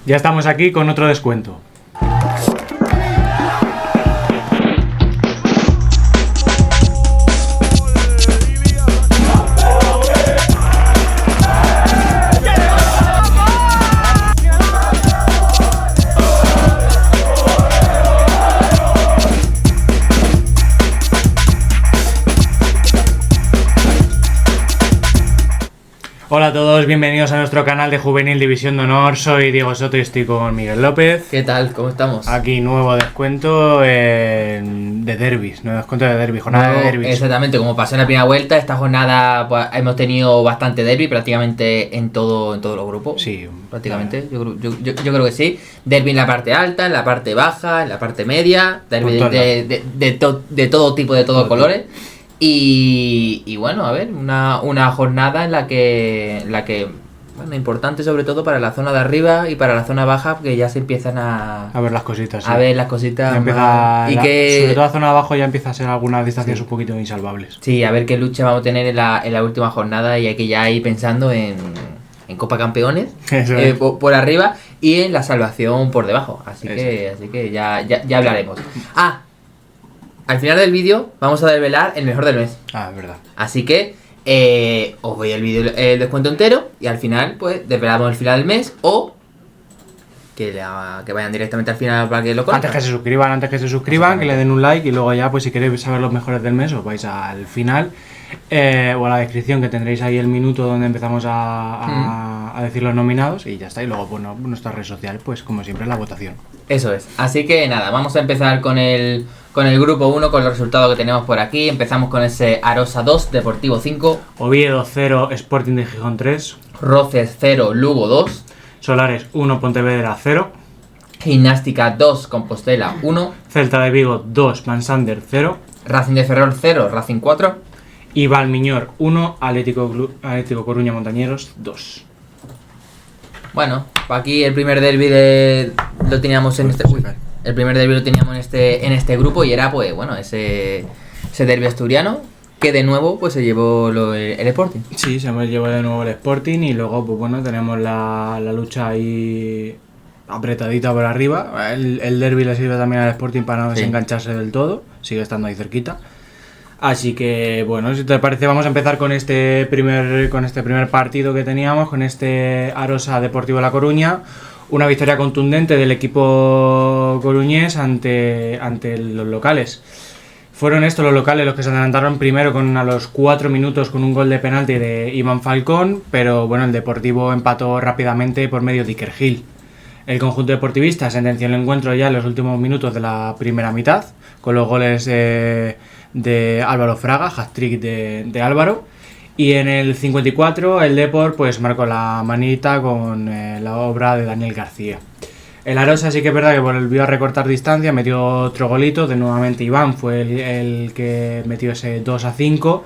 Ya estamos aquí con otro descuento. Hola a todos, bienvenidos a nuestro canal de Juvenil División de Honor. Soy Diego Soto y estoy con Miguel López. ¿Qué tal? ¿Cómo estamos? Aquí nuevo descuento de derbis, nuevo descuento de derbis, jornada de derbis. Exactamente, como pasó en la primera vuelta, esta jornada pues, hemos tenido bastante derbi prácticamente en todos los grupos. Sí, prácticamente, yo creo que sí. Derbi en la parte alta, en la parte baja, en la parte media, derbi de todo tipo, de todos colores. Y bueno, a ver, una jornada en la que bueno, importante sobre todo para la zona de arriba y para la zona baja, porque ya se empiezan a ver las cositas. Sí. A ver las cositas. Sobre todo la zona de abajo ya empieza a ser algunas distancias un poquito insalvables. Sí, a ver qué lucha vamos a tener en la última jornada, y hay que ya ir pensando en Copa Campeones por arriba y en la salvación por debajo. Así que ya hablaremos. Al final del vídeo vamos a desvelar el mejor del mes. Es verdad. Así que os veis el descuento entero y al final pues desvelamos el final del mes, o que vayan directamente al final para que lo conozcan. Antes que se suscriban, que le den un like, y luego ya pues si queréis saber los mejores del mes os vais al final o a la descripción, que tendréis ahí el minuto donde empezamos a decir los nominados, y ya está. Y luego pues nuestra red social, pues como siempre, la votación. Eso es. Así que nada, vamos a empezar con el grupo 1, con los resultados que tenemos por aquí. Empezamos con ese Arosa 2, Deportivo 5. Oviedo 0, Sporting de Gijón 3. Roces 0, Lugo 2. Solares 1, Pontevedra 0. Gimnástica 2, Compostela 1. Celta de Vigo 2, Mansander 0. Racing de Ferrol 0, Racing 4. Y Valmiñor 1, Atlético Coruña Montañeros 2. Bueno, aquí el primer derbi lo teníamos en este... El primer derbi lo teníamos en este grupo, y era pues bueno, ese derbi asturiano, que de nuevo pues se llevó el Sporting. Sí, se llevó de nuevo el Sporting, y luego pues bueno, tenemos la lucha ahí apretadita por arriba. El derbi le sirve también al Sporting para no desengancharse del todo, sigue estando ahí cerquita. Así que bueno, si te parece vamos a empezar con este primer partido que teníamos, con este Arosa Deportivo La Coruña. Una victoria contundente del equipo coruñés ante los locales. Fueron estos los locales los que se adelantaron primero a los 4 minutos con un gol de penalti de Iván Falcón, pero bueno, el Deportivo empató rápidamente por medio de Iker Gil. El conjunto deportivista sentenció el encuentro ya en los últimos minutos de la primera mitad, con los goles de Álvaro Fraga, hat-trick de Álvaro. Y en el 54 el Depor pues marcó la manita con la obra de Daniel García. El Arosa sí que es verdad que volvió a recortar distancia, metió otro golito, de nuevamente Iván fue el que metió ese 2-5,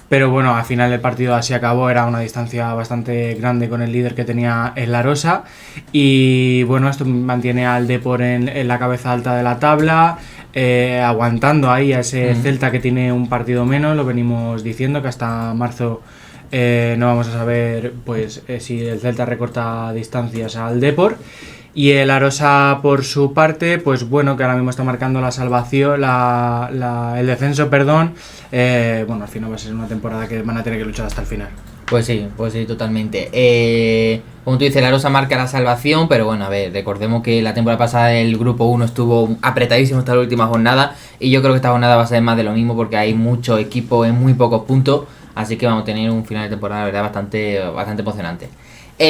pero bueno, al final el partido así acabó, era una distancia bastante grande con el líder que tenía el Arosa, y bueno, esto mantiene al Depor en la cabeza alta de la tabla, aguantando ahí a ese Celta que tiene un partido menos. Lo venimos diciendo que hasta marzo no vamos a saber pues si el Celta recorta distancias al Depor. Y el Arosa por su parte, pues bueno, que ahora mismo está marcando la salvación, el descenso, perdón. Bueno, al final va a ser una temporada que van a tener que luchar hasta el final. Pues sí, totalmente. Como tú dices, el Arosa marca la salvación, pero bueno, a ver, recordemos que la temporada pasada el grupo 1 estuvo apretadísimo hasta la última jornada, y yo creo que esta jornada va a ser más de lo mismo, porque hay mucho equipo en muy pocos puntos, así que vamos a tener un final de temporada, la verdad, bastante emocionante.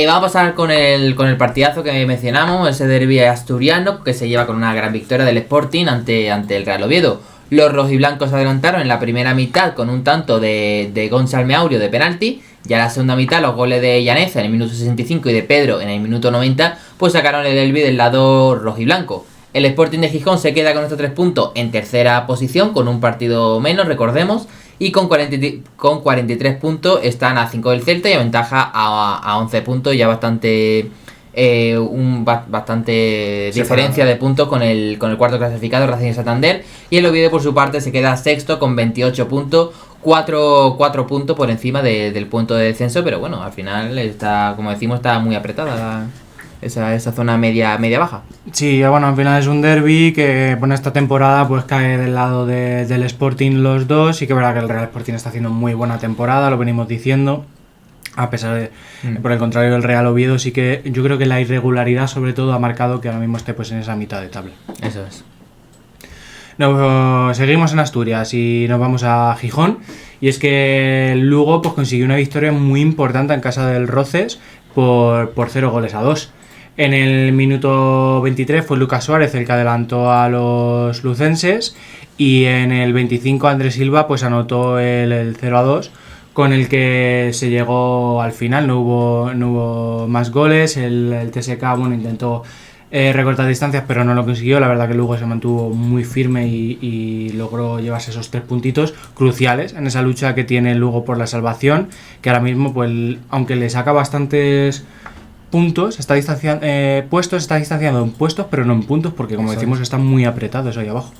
Vamos a pasar con el partidazo que mencionamos, ese derbi asturiano, que se lleva con una gran victoria del Sporting ante el Real Oviedo. Los rojiblancos se adelantaron en la primera mitad con un tanto de Gonzalo Meaurio de penalti. Ya en la segunda mitad, los goles de Llaneza en el minuto 65 y de Pedro en el minuto 90, pues sacaron el derbi del lado rojiblanco. El Sporting de Gijón se queda con estos 3 puntos en tercera posición, con un partido menos, recordemos, y con 43 puntos están a 5 del Celta, y a ventaja a 11 puntos, ya bastante diferencia de puntos con el cuarto clasificado, Racing de Santander. Y el Oviedo por su parte se queda sexto con 28 puntos, 4 puntos por encima del punto de descenso, pero bueno, al final está, como decimos, está muy apretada esa zona media-baja. Sí, bueno, al final es un derbi que bueno, esta temporada pues cae del lado del Sporting los dos. Sí que es verdad que el Real Sporting está haciendo muy buena temporada, lo venimos diciendo. A pesar de, por el contrario, el Real Oviedo sí que yo creo que la irregularidad sobre todo ha marcado que ahora mismo esté pues en esa mitad de tabla. Eso es. No, seguimos en Asturias y nos vamos a Gijón. Y es que el Lugo pues consiguió una victoria muy importante en casa del Roces por 0-2. En el minuto 23 fue Lucas Suárez el que adelantó a los lucenses. Y en el 25 Andrés Silva pues anotó el 0-2. Con el que se llegó al final, no hubo más goles, el TSK bueno, intentó recortar distancias pero no lo consiguió, la verdad que Lugo se mantuvo muy firme y logró llevarse esos 3 puntitos cruciales en esa lucha que tiene el Lugo por la salvación, que ahora mismo pues aunque le saca bastantes puntos, está distanciando en puestos pero no en puntos porque como decimos están muy apretados ahí abajo.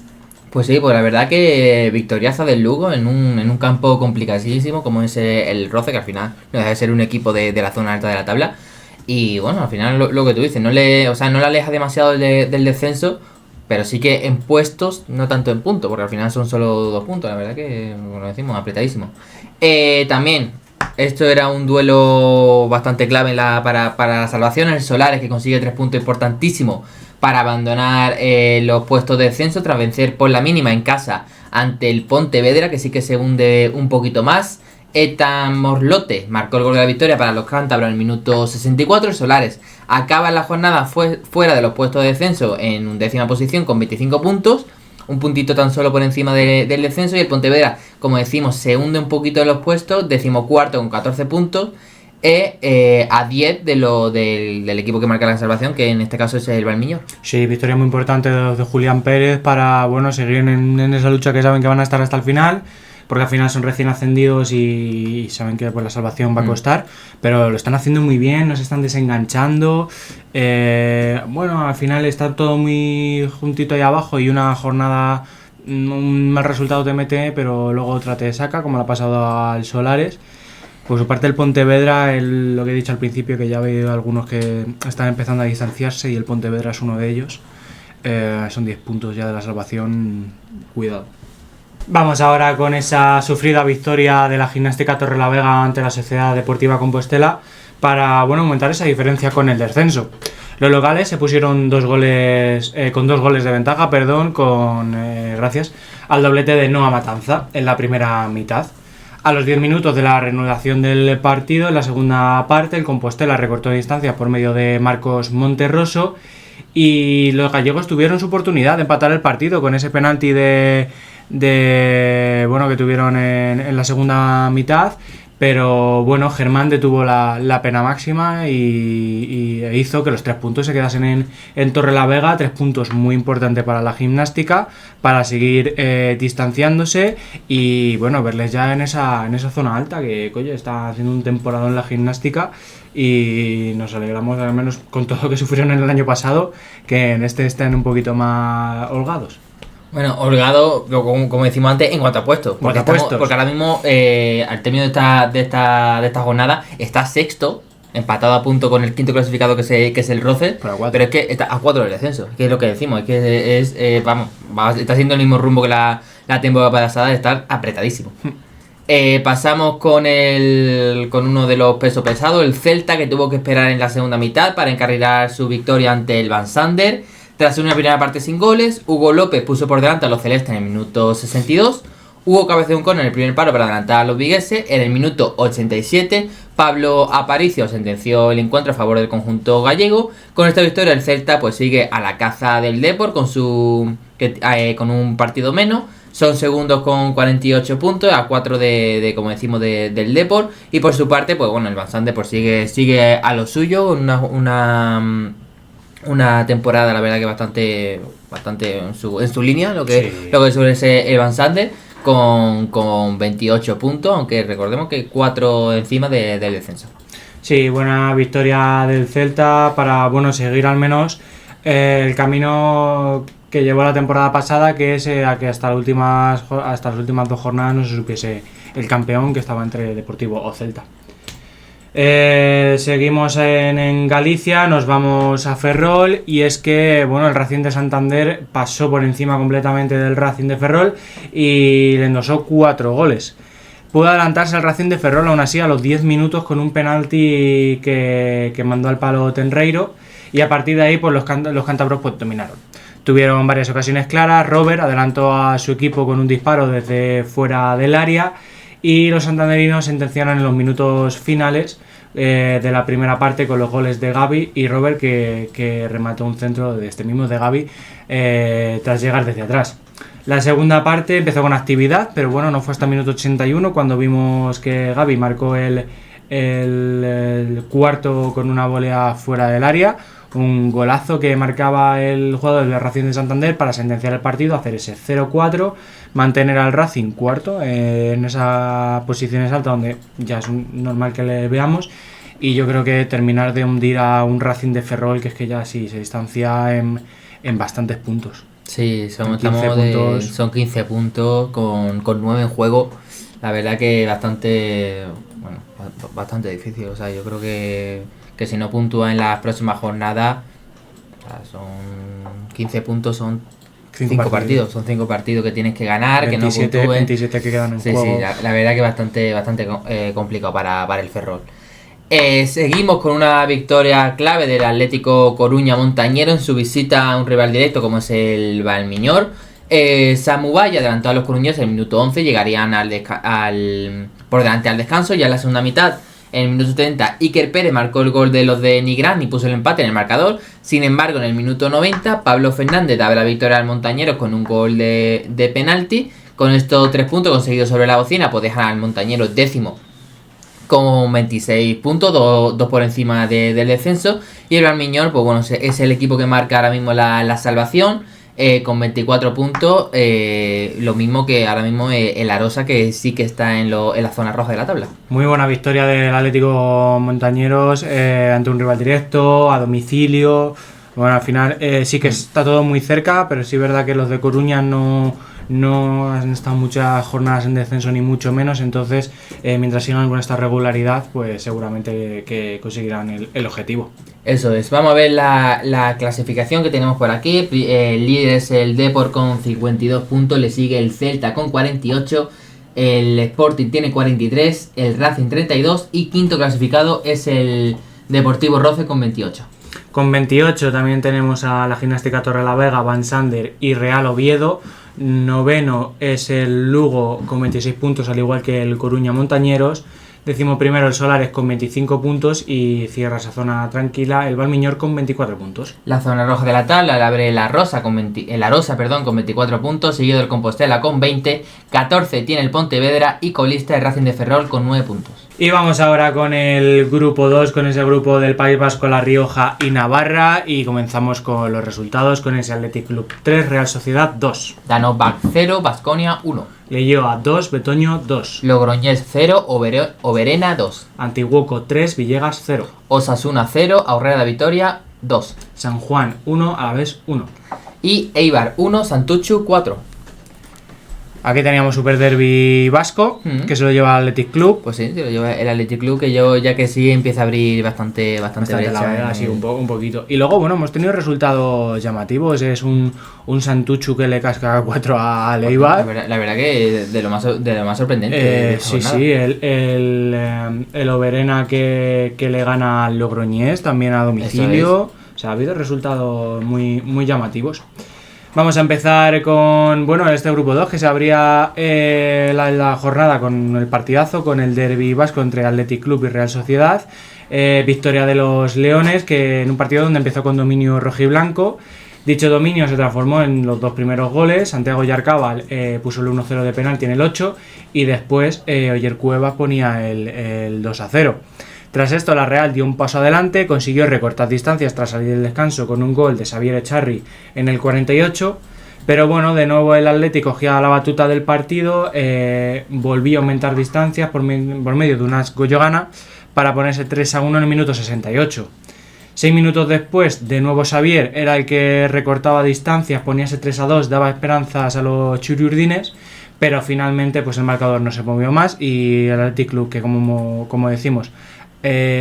Pues sí, pues la verdad que victoriaza del Lugo en un campo complicadísimo como es el Roce, que al final no deja de ser un equipo de la zona alta de la tabla. Y bueno, al final lo que tú dices, no le aleja demasiado del descenso, pero sí que en puestos, no tanto en puntos, porque al final son solo 2 puntos, la verdad que, como decimos, apretadísimo. También, esto era un duelo bastante clave para la salvación, el Solares que consigue 3 puntos importantísimos para abandonar los puestos de descenso tras vencer por la mínima en casa ante el Pontevedra, que sí que se hunde un poquito más. Etan Morlote marcó el gol de la victoria para los cántabros en el minuto 64. El Solares acaba la jornada fuera de los puestos de descenso en 11ª posición con 25 puntos, un puntito tan solo por encima del descenso, y el Pontevedra, como decimos, se hunde un poquito en los puestos, 14º con 14 puntos, a 10 del equipo que marca la salvación, que en este caso es el Valmiñor. Sí, victoria muy importante de Julián Pérez para bueno seguir en esa lucha que saben que van a estar hasta el final, porque al final son recién ascendidos y saben que pues, la salvación va a costar, pero lo están haciendo muy bien, no se están desenganchando. Bueno, al final está todo muy juntito ahí abajo y una jornada, un mal resultado te mete, pero luego otra te saca, como le ha pasado al Solares. Por su parte el Pontevedra, lo que he dicho al principio, que ya ha habido algunos que están empezando a distanciarse y el Pontevedra es uno de ellos. Son 10 puntos ya de la salvación, cuidado. Vamos ahora con esa sufrida victoria de la Gimnástica Torrelavega ante la Sociedad Deportiva Compostela para bueno, aumentar esa diferencia con el descenso. Los locales se pusieron con 2 goles de ventaja, gracias al doblete de Noah Matanza en la primera mitad. A los 10 minutos de la reanudación del partido, en la segunda parte, el Compostela recortó distancias por medio de Marcos Monterroso y los gallegos tuvieron su oportunidad de empatar el partido con ese penalti que tuvieron en la segunda mitad, pero bueno, Germán detuvo la pena máxima y hizo que los 3 puntos se quedasen en Torrelavega, 3 puntos muy importantes para la Gimnástica, para seguir distanciándose y bueno, verles ya en esa zona alta, que coño, está haciendo un temporada en la Gimnástica y nos alegramos al menos con todo lo que sufrieron en el año pasado, que en este estén un poquito más holgados. Bueno, holgado, como decimos antes, en cuanto a puestos. Porque ahora mismo, al término de esta jornada, está sexto, empatado a punto con el quinto clasificado que es el Roce, pero es que está a 4 del descenso, que es lo que decimos, es que está haciendo el mismo rumbo que la temporada pasada, de estar apretadísimo. Pasamos con uno de los pesos pesados, el Celta, que tuvo que esperar en la segunda mitad para encarrilar su victoria ante el Van Sander. Tras una primera parte sin goles, Hugo López puso por delante a los celestes en el minuto 62. Hugo cabeceó un córner en el primer palo para adelantar a los vigueses. En el minuto 87, Pablo Aparicio sentenció el encuentro a favor del conjunto gallego. Con esta victoria, el Celta pues sigue a la caza del Depor con un partido menos. Son segundos con 48 puntos, a 4 como decimos, del Depor. Y por su parte, pues bueno, el Van Sander pues sigue a lo suyo, una temporada, la verdad, que bastante en su línea, lo que suele ser el Van Sander, con 28 puntos, aunque recordemos que 4 encima del descenso. Sí, buena victoria del Celta para bueno seguir al menos el camino que llevó la temporada pasada, que es a que hasta las últimas 2 jornadas no se supiese el campeón, que estaba entre Deportivo o Celta. Seguimos en Galicia, nos vamos a Ferrol y es que bueno, el Racing de Santander pasó por encima completamente del Racing de Ferrol y le endosó 4 goles. Pudo adelantarse el Racing de Ferrol aún así a los 10 minutos con un penalti que mandó al palo Tenreiro y a partir de ahí pues los cántabros pues dominaron. Tuvieron varias ocasiones claras, Robert adelantó a su equipo con un disparo desde fuera del área y los santanderinos sentenciaron en los minutos finales de la primera parte con los goles de Gavi y Robert que remató un centro de este mismo de Gavi tras llegar desde atrás. La segunda parte empezó con actividad, pero bueno, no fue hasta el minuto 81 cuando vimos que Gavi marcó el cuarto con una volea fuera del área. Un golazo que marcaba el jugador del Racing de Santander para sentenciar el partido, hacer ese 0-4, mantener al Racing cuarto en esas posiciones altas donde ya es normal que le veamos y yo creo que terminar de hundir a un Racing de Ferrol que es que ya sí se distancia en bastantes puntos. Sí, son 15 puntos con 9 en juego. La verdad que bastante difícil. O sea, yo creo que si no puntúa en las próximas jornadas, o sea, son 15 puntos, son 5 partidos. Son 5 partidos que tienes que ganar, 27, que no puntúen. 27 que quedan en juego. Sí, la verdad que bastante complicado para el Ferrol. Seguimos con una victoria clave del Atlético Coruña Montañero en su visita a un rival directo como es el Valmiñor. Samu Valle adelantó a los coruñeses en el minuto 11, llegarían por delante al descanso. Ya en la segunda mitad, en el minuto 70, Iker Pérez marcó el gol de los de Nigrán y puso el empate en el marcador. Sin embargo, en el minuto 90, Pablo Fernández daba la victoria al Montañeros con un gol de penalti. Con estos 3 puntos conseguidos sobre la bocina, pues dejan al Montañeros décimo con 26 puntos, 2 por encima del descenso. Y el Valmiñor, pues bueno, es el equipo que marca ahora mismo la salvación, con 24 puntos, lo mismo que ahora mismo el Arosa, que sí que está en la zona roja de la tabla. Muy buena victoria del Atlético Montañeros ante un rival directo, a domicilio. Bueno, al final sí que está todo muy cerca, pero sí es verdad que los de Coruña no han estado muchas jornadas en descenso ni mucho menos, entonces mientras sigan con esta regularidad pues seguramente que conseguirán el objetivo. Eso es, vamos a ver la clasificación que tenemos por aquí. El líder es el Depor con 52 puntos, le sigue el Celta con 48, el Sporting tiene 43, el Racing 32 y quinto clasificado es el Deportivo Roce con 28. Con 28 también tenemos a la Gimnástica Torrelavega, Van Sander y Real Oviedo. Noveno es el Lugo con 26 puntos, al igual que el Coruña Montañeros. 11º el Solares con 25 puntos y cierra esa zona tranquila el Valmiñor con 24 puntos. La zona roja de la tabla la abre el Arosa con 24 puntos, seguido del Compostela con 20, 14 tiene el Pontevedra y colista el Racing de Ferrol con 9 puntos. Y vamos ahora con el grupo 2, con ese grupo del País Vasco, La Rioja y Navarra, y comenzamos con los resultados con ese Athletic Club 3, Real Sociedad 2. Danovac 0, Baskonia 1. Leioa 2, Betoño 2. Logroñés 0, Oberena 2. Antiguoco 3, Villegas 0. Osasuna 0, Aurrera de Vitoria 2. San Juan 1, Alavés 1. Y Eibar 1, Santuchu 4. Aquí teníamos Super Derby vasco, que se lo lleva el Athletic Club. Pues sí, se lo lleva el Athletic Club, que yo ya que sí empieza a abrir bastante brecha. La verdad, sí, un poquito. Y luego, bueno, hemos tenido resultados llamativos. Es un Santuchu que le casca 4 a Eibar. La verdad que de lo más sorprendente. Sí, el Oberena que le gana al Logroñés, también a domicilio. O sea, ha habido resultados muy llamativos. Vamos a empezar con este grupo 2 que se abría la jornada con el partidazo, con el derbi vasco entre Athletic Club y Real Sociedad. Victoria de los Leones, que en un partido donde empezó con dominio rojiblanco. Dicho dominio se transformó en los 2 primeros goles. Santiago Yarcábal puso el 1-0 de penalti en el 8 y después Oyer Cuevas ponía el 2-0. Tras esto, la Real dio un paso adelante, consiguió recortar distancias tras salir del descanso con un gol de Xavier Echarri en el 48, pero bueno, de nuevo el Atlético cogía la batuta del partido, volvió a aumentar distancias por medio de una Goyogana para ponerse 3-1 en el minuto 68. 6 minutos después, de nuevo Xavier era el que recortaba distancias, ponía ese 3-2, daba esperanzas a los churiurdines, pero finalmente pues el marcador no se movió más y el Athletic Club, que como decimos,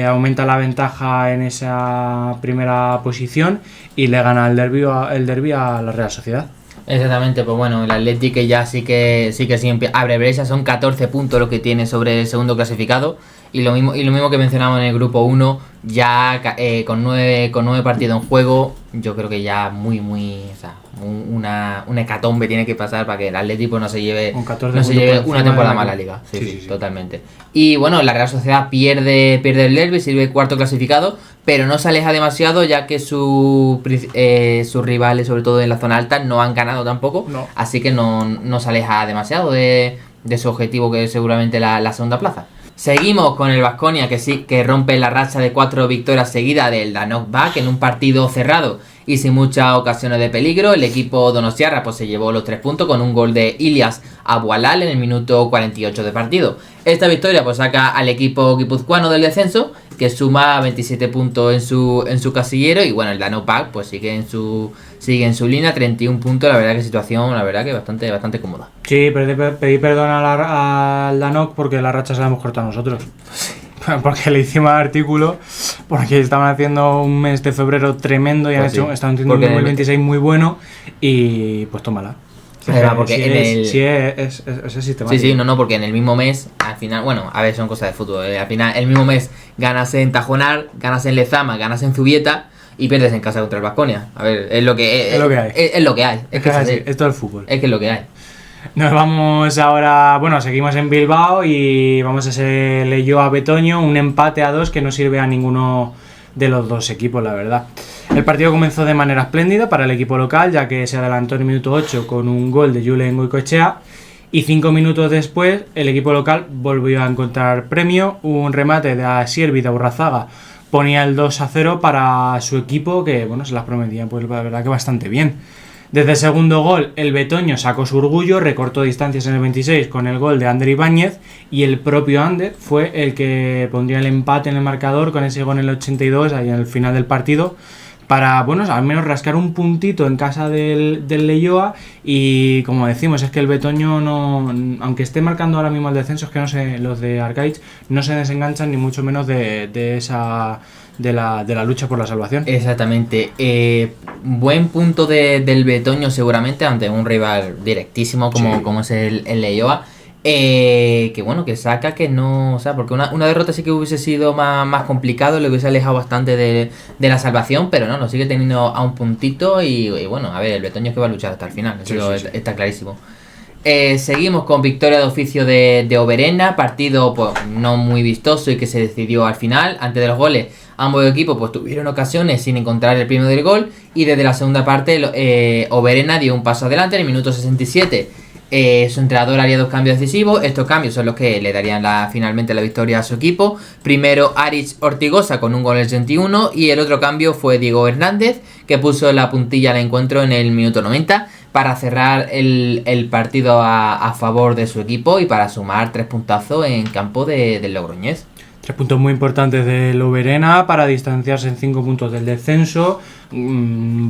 aumenta la ventaja en esa primera posición y le gana el derbi a la Real Sociedad. Exactamente, pues bueno, el Atlético ya sí que siempre abre brecha, son 14 puntos lo que tiene sobre el segundo clasificado y lo mismo que mencionamos en el grupo 1, ya con 9 partidos en juego, yo creo que ya o sea, una hecatombe tiene que pasar para que el Atlético no se lleve una temporada más la liga. Sí, totalmente. Y bueno, la Real Sociedad pierde el derbi, sirve cuarto clasificado, pero no se aleja demasiado ya que sus rivales, sobre todo en la zona alta, no han ganado tampoco, así que no se aleja demasiado de su objetivo, que es seguramente la segunda plaza. Seguimos con el Baskonia, que rompe la racha de 4 victorias seguidas del Danok Back en un partido cerrado y sin muchas ocasiones de peligro. El equipo donostiarra pues se llevó los 3 puntos con un gol de Ilias Abualal en el minuto 48 de partido. Esta victoria pues saca al equipo guipuzcoano del descenso, que suma 27 puntos en su casillero, y bueno, el Danok Back pues sigue en su línea, 31 puntos, la verdad que situación, que bastante cómoda. Sí, pedí perdón al Danok porque la racha se la hemos cortado nosotros. Porque le hicimos el artículo, porque estaban haciendo un mes de febrero tremendo y estaban haciendo un 2026 muy bueno, y pues tómala. Porque es sistemático. Sí, porque en el mismo mes, al final, bueno, a ver, son cosas de fútbol, al final, el mismo mes ganas en Tajonar, ganas en Lezama, ganas en Zubieta y pierdes en casa contra el Baskonia. A ver, es lo que hay. Es lo que hay. Es que es así, es todo el fútbol. Es que es lo que hay. Nos vamos ahora, seguimos en Bilbao y vamos a ser Leioa Betoño, un empate a 2 que no sirve a ninguno de los dos equipos, la verdad. El partido comenzó de manera espléndida para el equipo local, ya que se adelantó en el minuto 8 con un gol de Julen Goicoechea, y 5 minutos después el equipo local volvió a encontrar premio. Un remate de Asier Vidaurrazaga ponía el 2-0 para su equipo, que se las prometía, pues la verdad que bastante bien. Desde el segundo gol, el Betoño sacó su orgullo, recortó distancias en el 26 con el gol de Ander Ibáñez, y el propio Ander fue el que pondría el empate en el marcador con ese gol en el 82, ahí en el final del partido, para, al menos rascar un puntito en casa del Leioa. Y como decimos, es que el Betoño no, aunque esté marcando ahora mismo el descenso, es que no sé, los de Arcaich no se desenganchan ni mucho menos de la lucha por la salvación. Exactamente. Buen punto del Betoño seguramente ante un rival directísimo como es el Leioa. Que saca que no, o sea, porque una derrota sí que hubiese sido más complicado, le hubiese alejado bastante de la salvación, pero no, lo sigue teniendo a un puntito y a ver, el Betoño es que va a luchar hasta el final, está clarísimo. Seguimos con victoria de oficio de Oberena, partido pues no muy vistoso y que se decidió al final. Antes de los goles, ambos equipos pues tuvieron ocasiones sin encontrar el primero del gol, y desde la segunda parte Oberena dio un paso adelante en el minuto 67. Su entrenador haría 2 cambios decisivos. Estos cambios son los que le darían finalmente la victoria a su equipo. Primero Aritz Ortigosa con un gol en el 61, y el otro cambio fue Diego Hernández, que puso la puntilla al encuentro en el minuto 90 para cerrar el partido a favor de su equipo y para sumar 3 puntazos en campo del Logroñés. 3 puntos muy importantes del Oberena para distanciarse en 5 puntos del descenso,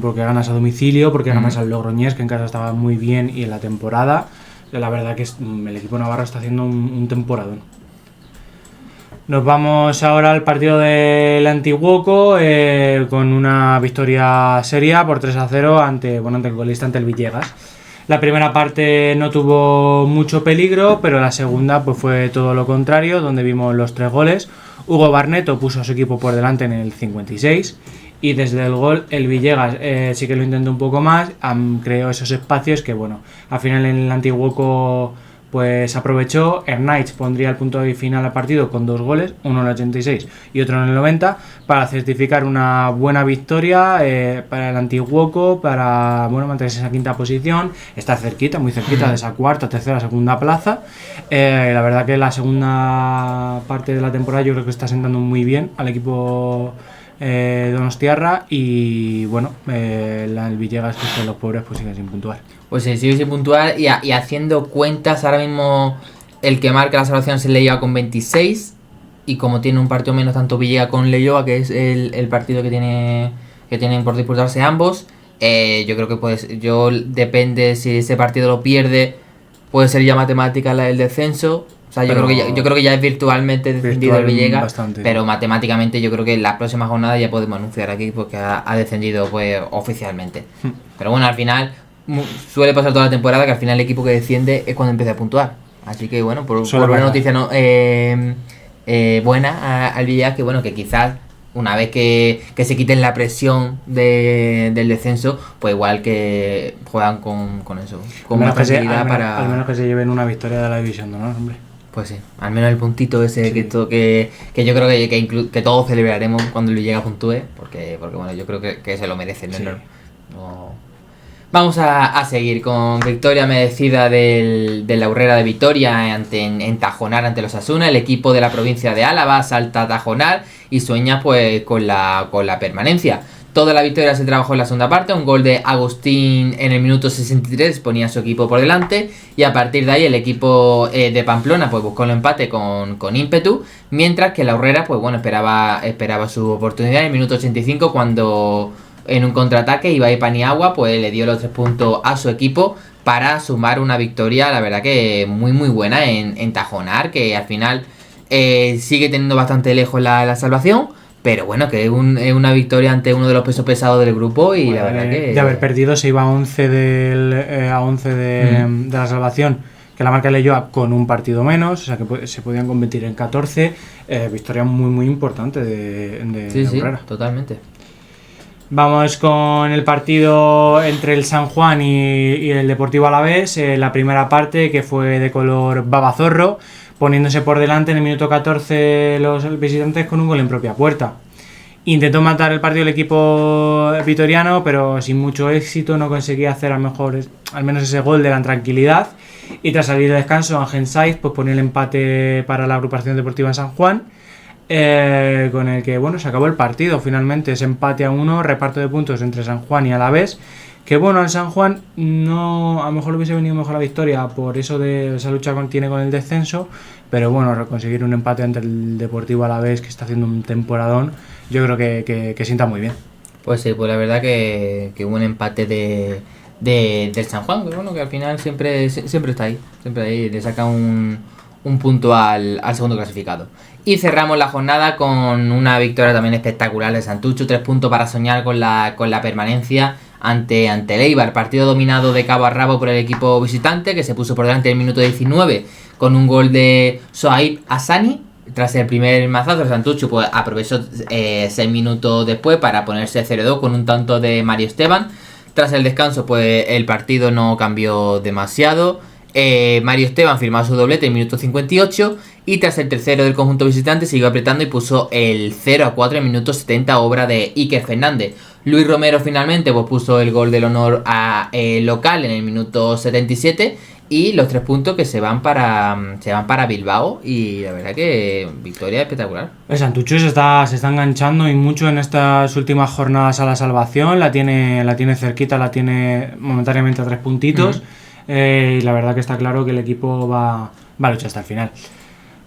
porque ganas a domicilio, porque ganas al Logroñés, que en casa estaba muy bien, y en la temporada, la verdad que el equipo navarro está haciendo un temporadón. Nos vamos ahora al partido del Antiguoco, con una victoria seria por 3-0 ante el golista, ante el Villegas. La primera parte no tuvo mucho peligro, pero la segunda pues fue todo lo contrario, donde vimos los 3 goles. Hugo Barneto puso a su equipo por delante en el 56, y desde el gol el Villegas sí que lo intentó un poco más, creó esos espacios que al final en el Antiguoco pues aprovechó. Hernáiz pondría el punto de final al partido con 2 goles, uno en el 86 y otro en el 90, para certificar una buena victoria para el Antiguoco, para mantenerse en esa quinta posición, estar muy cerquita de esa cuarta, tercera, segunda plaza. La verdad que la segunda parte de la temporada yo creo que está sentando muy bien al equipo donostiarra, y el Villegas, que son los pobres, pues siguen sin puntuar. Pues sí, sigue sin puntuar, y haciendo cuentas, ahora mismo el que marca la salvación es el Leioa con 26, y como tiene un partido menos tanto Villegas con Leioa, que es el partido que tienen por disputarse ambos, yo creo que depende si ese partido lo pierde, puede ser ya matemática el descenso, O sea, yo creo que ya es virtualmente descendido el Villegas, bastante, pero matemáticamente yo creo que en la próxima jornada ya podemos anunciar aquí porque ha descendido pues oficialmente. Pero bueno, al final suele pasar toda la temporada que al final el equipo que desciende es cuando empieza a puntuar. Así que bueno, por una noticia buena al Villegas, que bueno, que quizás una vez que se quiten la presión del descenso, pues igual que juegan con eso, con más tranquilidad para... Al menos que se lleven una victoria de la división de honor, hombre. Pues sí, al menos el puntito ese sí. que yo creo que todos celebraremos cuando el Villegas puntúe, porque bueno, yo creo que se lo merecen, ¿no? Sí. No. Vamos a seguir con victoria merecida de la Urrera de Vitoria en Tajonar ante los Osasuna. El equipo de la provincia de Álava salta a Tajonar y sueña pues con la permanencia. Toda la victoria se trabajó en la segunda parte, un gol de Agustín en el minuto 63 ponía a su equipo por delante y a partir de ahí el equipo de Pamplona pues buscó el empate con ímpetu, mientras que la Urrera pues bueno esperaba su oportunidad en el minuto 85 cuando en un contraataque Ibai Paniagua pues le dio los 3 puntos a su equipo para sumar una victoria, la verdad que muy muy buena en Tajonar, que al final sigue teniendo bastante lejos la salvación. Pero bueno, que es una victoria ante uno de los pesos pesados del grupo y bueno, la verdad que... De haber perdido se iba a 11 de la salvación, que la marca leyó con un partido menos, o sea que se podían convertir en 14. Victoria muy muy importante de sí, Urrera. Sí, totalmente. Vamos con el partido entre el San Juan y el Deportivo Alavés, la primera parte que fue de color babazorro, poniéndose por delante en el minuto 14 los visitantes con un gol en propia puerta. Intentó matar el partido el equipo vitoriano, pero sin mucho éxito, no conseguía hacer al menos ese gol de la tranquilidad. Y tras salir de descanso, Ángel Saiz pues ponía el empate para la agrupación deportiva en San Juan, con el que bueno se acabó el partido finalmente. Ese empate a 1, reparto de puntos entre San Juan y Alavés. Que bueno, al San Juan no, a lo mejor le hubiese venido mejor la victoria por eso de esa lucha que tiene con el descenso, pero bueno, conseguir un empate ante el Deportivo Alavés, que está haciendo un temporadón, yo creo que sienta muy bien. Pues sí, pues la verdad que hubo un empate del San Juan, que bueno, que al final siempre está ahí, le saca un punto al segundo clasificado. Y cerramos la jornada con una victoria también espectacular de Santucho, 3 puntos para soñar con la permanencia ante el Eibar, partido dominado de cabo a rabo por el equipo visitante, que se puso por delante en el minuto 19 con un gol de Sohaib Hassani. Tras el primer mazazo, el Santucho pues aprovechó 6 minutos después para ponerse 0-2 con un tanto de Mario Esteban. Tras el descanso pues el partido no cambió demasiado. Mario Esteban firmó su doblete en el minuto 58 y tras el tercero del conjunto visitante siguió apretando y puso el 0-4 en el minuto 70, obra de Iker Fernández. Luis Romero finalmente pues puso el gol del honor a local en el minuto 77 y los 3 puntos que se van para Bilbao, y la verdad que victoria espectacular. El Santucho se está enganchando y mucho en estas últimas jornadas a la salvación, la tiene cerquita, la tiene momentáneamente a 3 puntitos. Y la verdad que está claro que el equipo va a luchar hasta el final.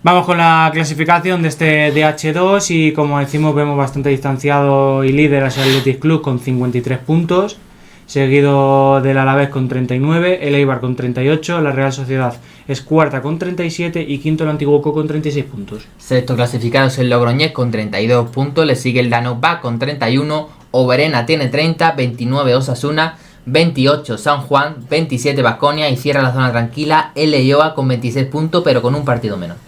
Vamos con la clasificación de este DH2 y como decimos vemos bastante distanciado y líder hacia el Athletic Club con 53 puntos, seguido del Alavés con 39, el Eibar con 38, la Real Sociedad es cuarta con 37 y quinto el Antiguoco con 36 puntos. Sexto clasificado es el Logroñés con 32 puntos, le sigue el Danubá con 31, Oberena tiene 30, 29 Osasuna, 28 San Juan, 27 Baskonia y cierra la zona tranquila el Leioa con 26 puntos pero con un partido menos.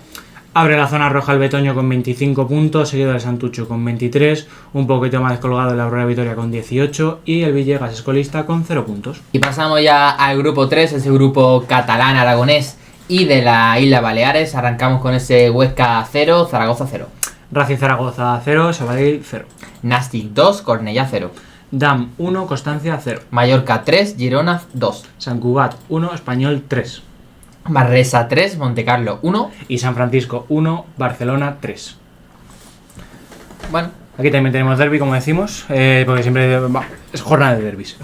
Abre la zona roja el Betoño con 25 puntos, seguido del Santucho con 23, un poquito más descolgado el Aurora Vitoria con 18 y el Villegas escolista con 0 puntos. Y pasamos ya al grupo 3, ese grupo catalán, aragonés y de la Isla Baleares. Arrancamos con ese Huesca 0, Zaragoza 0. Racing Zaragoza 0, Sabadell 0. Nastic 2, Cornellá 0. DAM 1, Constancia 0. Mallorca 3, Girona 2. Sant Cugat 1, Español 3. Manresa 3, Montecarlo 1. Y San Francisco 1, Barcelona 3. Bueno. Aquí también tenemos derbi, como decimos, porque siempre es jornada de derbis.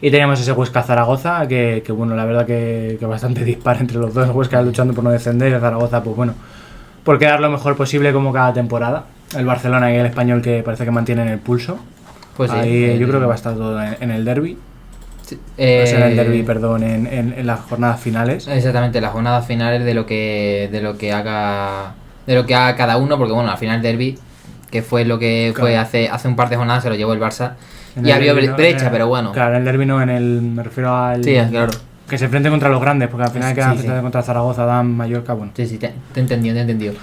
Y tenemos ese Huesca-Zaragoza, que bueno, la verdad que bastante dispar entre los dos. Huesca luchando por no descender, y Zaragoza, pues bueno, por quedar lo mejor posible como cada temporada. El Barcelona y el Español que parece que mantienen el pulso. Pues ahí sí, yo creo que va a estar todo en el derbi. O sea, en el derbi, perdón, en las jornadas finales. Exactamente, las jornadas finales de lo que haga cada uno, porque bueno, al final el derbi, que fue lo que fue hace un par de jornadas, se lo llevó el Barça. Y había brecha, pero bueno. Claro, en el derbi no, me refiero al... Sí, claro. Que se enfrenten contra los grandes, porque al final quedan contra Zaragoza, Dan, Mallorca, bueno. Sí, te he entendido.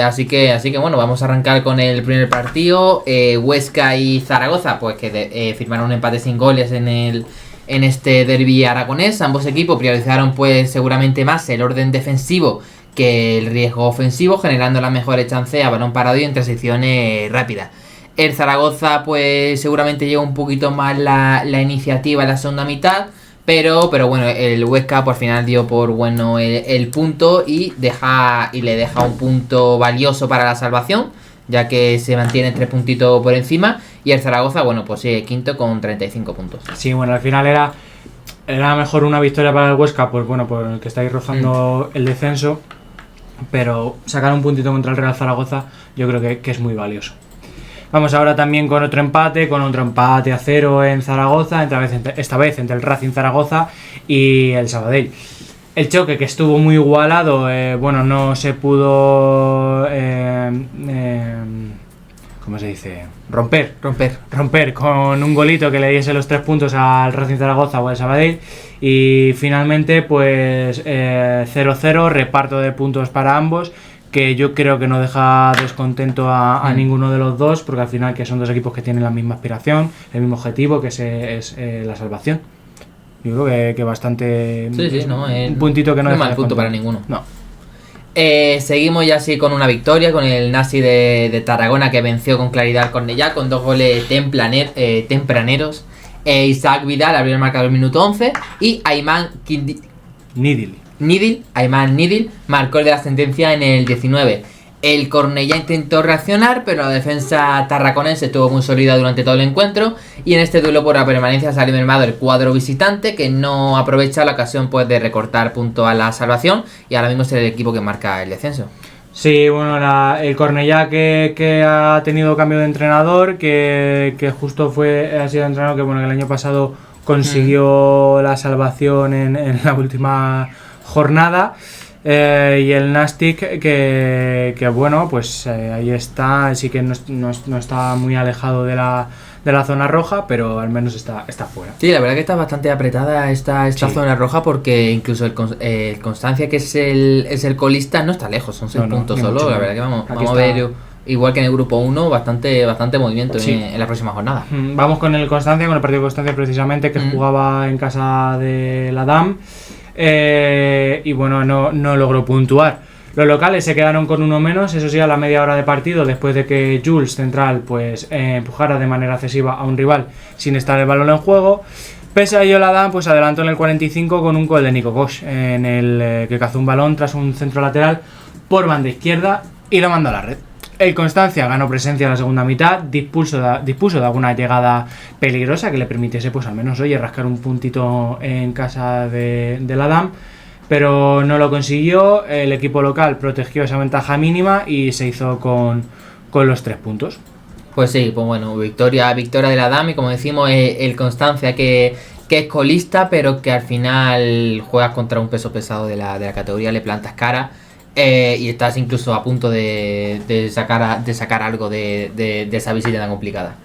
Así que bueno, vamos a arrancar con el primer partido. Huesca y Zaragoza, pues que firmaron un empate sin goles en este derbi aragonés. Ambos equipos priorizaron pues seguramente más el orden defensivo que el riesgo ofensivo, generando las mejores chances a balón parado y en transiciones rápidas. El Zaragoza pues seguramente lleva un poquito más la iniciativa en la segunda mitad, pero bueno, el Huesca por final dio por bueno el punto y le deja un punto valioso para la salvación, ya que se mantiene 3 puntitos por encima, y el Zaragoza, bueno, pues sigue quinto con 35 puntos. Sí, bueno, al final era mejor una victoria para el Huesca, pues bueno, por el que estáis rozando el descenso, pero sacar un puntito contra el Real Zaragoza yo creo que es muy valioso. Vamos ahora también con otro empate a 0 en Zaragoza, esta vez entre el Racing Zaragoza y el Sabadell. El choque, que estuvo muy igualado, bueno, no se pudo... ¿cómo se dice? Romper con un golito que le diese los 3 puntos al Racing Zaragoza o al Sabadell, y finalmente pues 0-0, reparto de puntos para ambos, que yo creo que no deja descontento a ninguno de los dos, porque al final que son dos equipos que tienen la misma aspiración, el mismo objetivo, que es la salvación. Yo creo que bastante... Sí, no, un puntito que no deja mal punto para ninguno. No. Seguimos ya así con una victoria, con el Nasi de Tarragona, que venció con claridad al Cornellá con 2 goles tempraneros. Isaac Vidal abrió el marcador al minuto 11 y Ayman Nidil marcó el de la sentencia en el 19. El Cornellá intentó reaccionar, pero la defensa tarraconense estuvo muy sólida durante todo el encuentro, y en este duelo por la permanencia salió mermado el cuadro visitante, que no aprovecha la ocasión pues de recortar puntos a la salvación, y ahora mismo es el equipo que marca el descenso. Sí, bueno, el Cornellá que ha tenido cambio de entrenador, que justo ha sido entrenador que bueno, que el año pasado consiguió la salvación en la última jornada, y el Nastic que bueno, pues ahí está, sí que no está muy alejado de la zona roja, pero al menos está fuera. Sí, la verdad que está bastante apretada esta zona roja, porque incluso el Constancia, que es el colista, no está lejos, son 6 puntos solo. La verdad que vamos a ver, igual que en el grupo 1, bastante movimiento en la próxima jornada. Vamos con el Constancia, con el partido de Constancia precisamente, que jugaba en casa de la DAM, y bueno, no logró puntuar. Los locales se quedaron con uno menos, eso sí, a la media hora de partido, después de que Jules Central pues empujara de manera excesiva a un rival sin estar el balón en juego. Pese a ello, la DAM pues adelantó en el 45 con un gol de Nico Koch, en el que cazó un balón tras un centro lateral por banda izquierda y lo mandó a la red. El Constancia ganó presencia en la segunda mitad, dispuso de alguna llegada peligrosa que le permitiese pues al menos rascar un puntito en casa de la DAM, pero no lo consiguió. El equipo local protegió esa ventaja mínima y se hizo con los 3 puntos. Pues sí, pues bueno, victoria de la DAM, y como decimos, el Constancia que es colista, pero que al final juegas contra un peso pesado de la categoría, le plantas cara, y estás incluso a punto de sacar algo de esa visita tan complicada.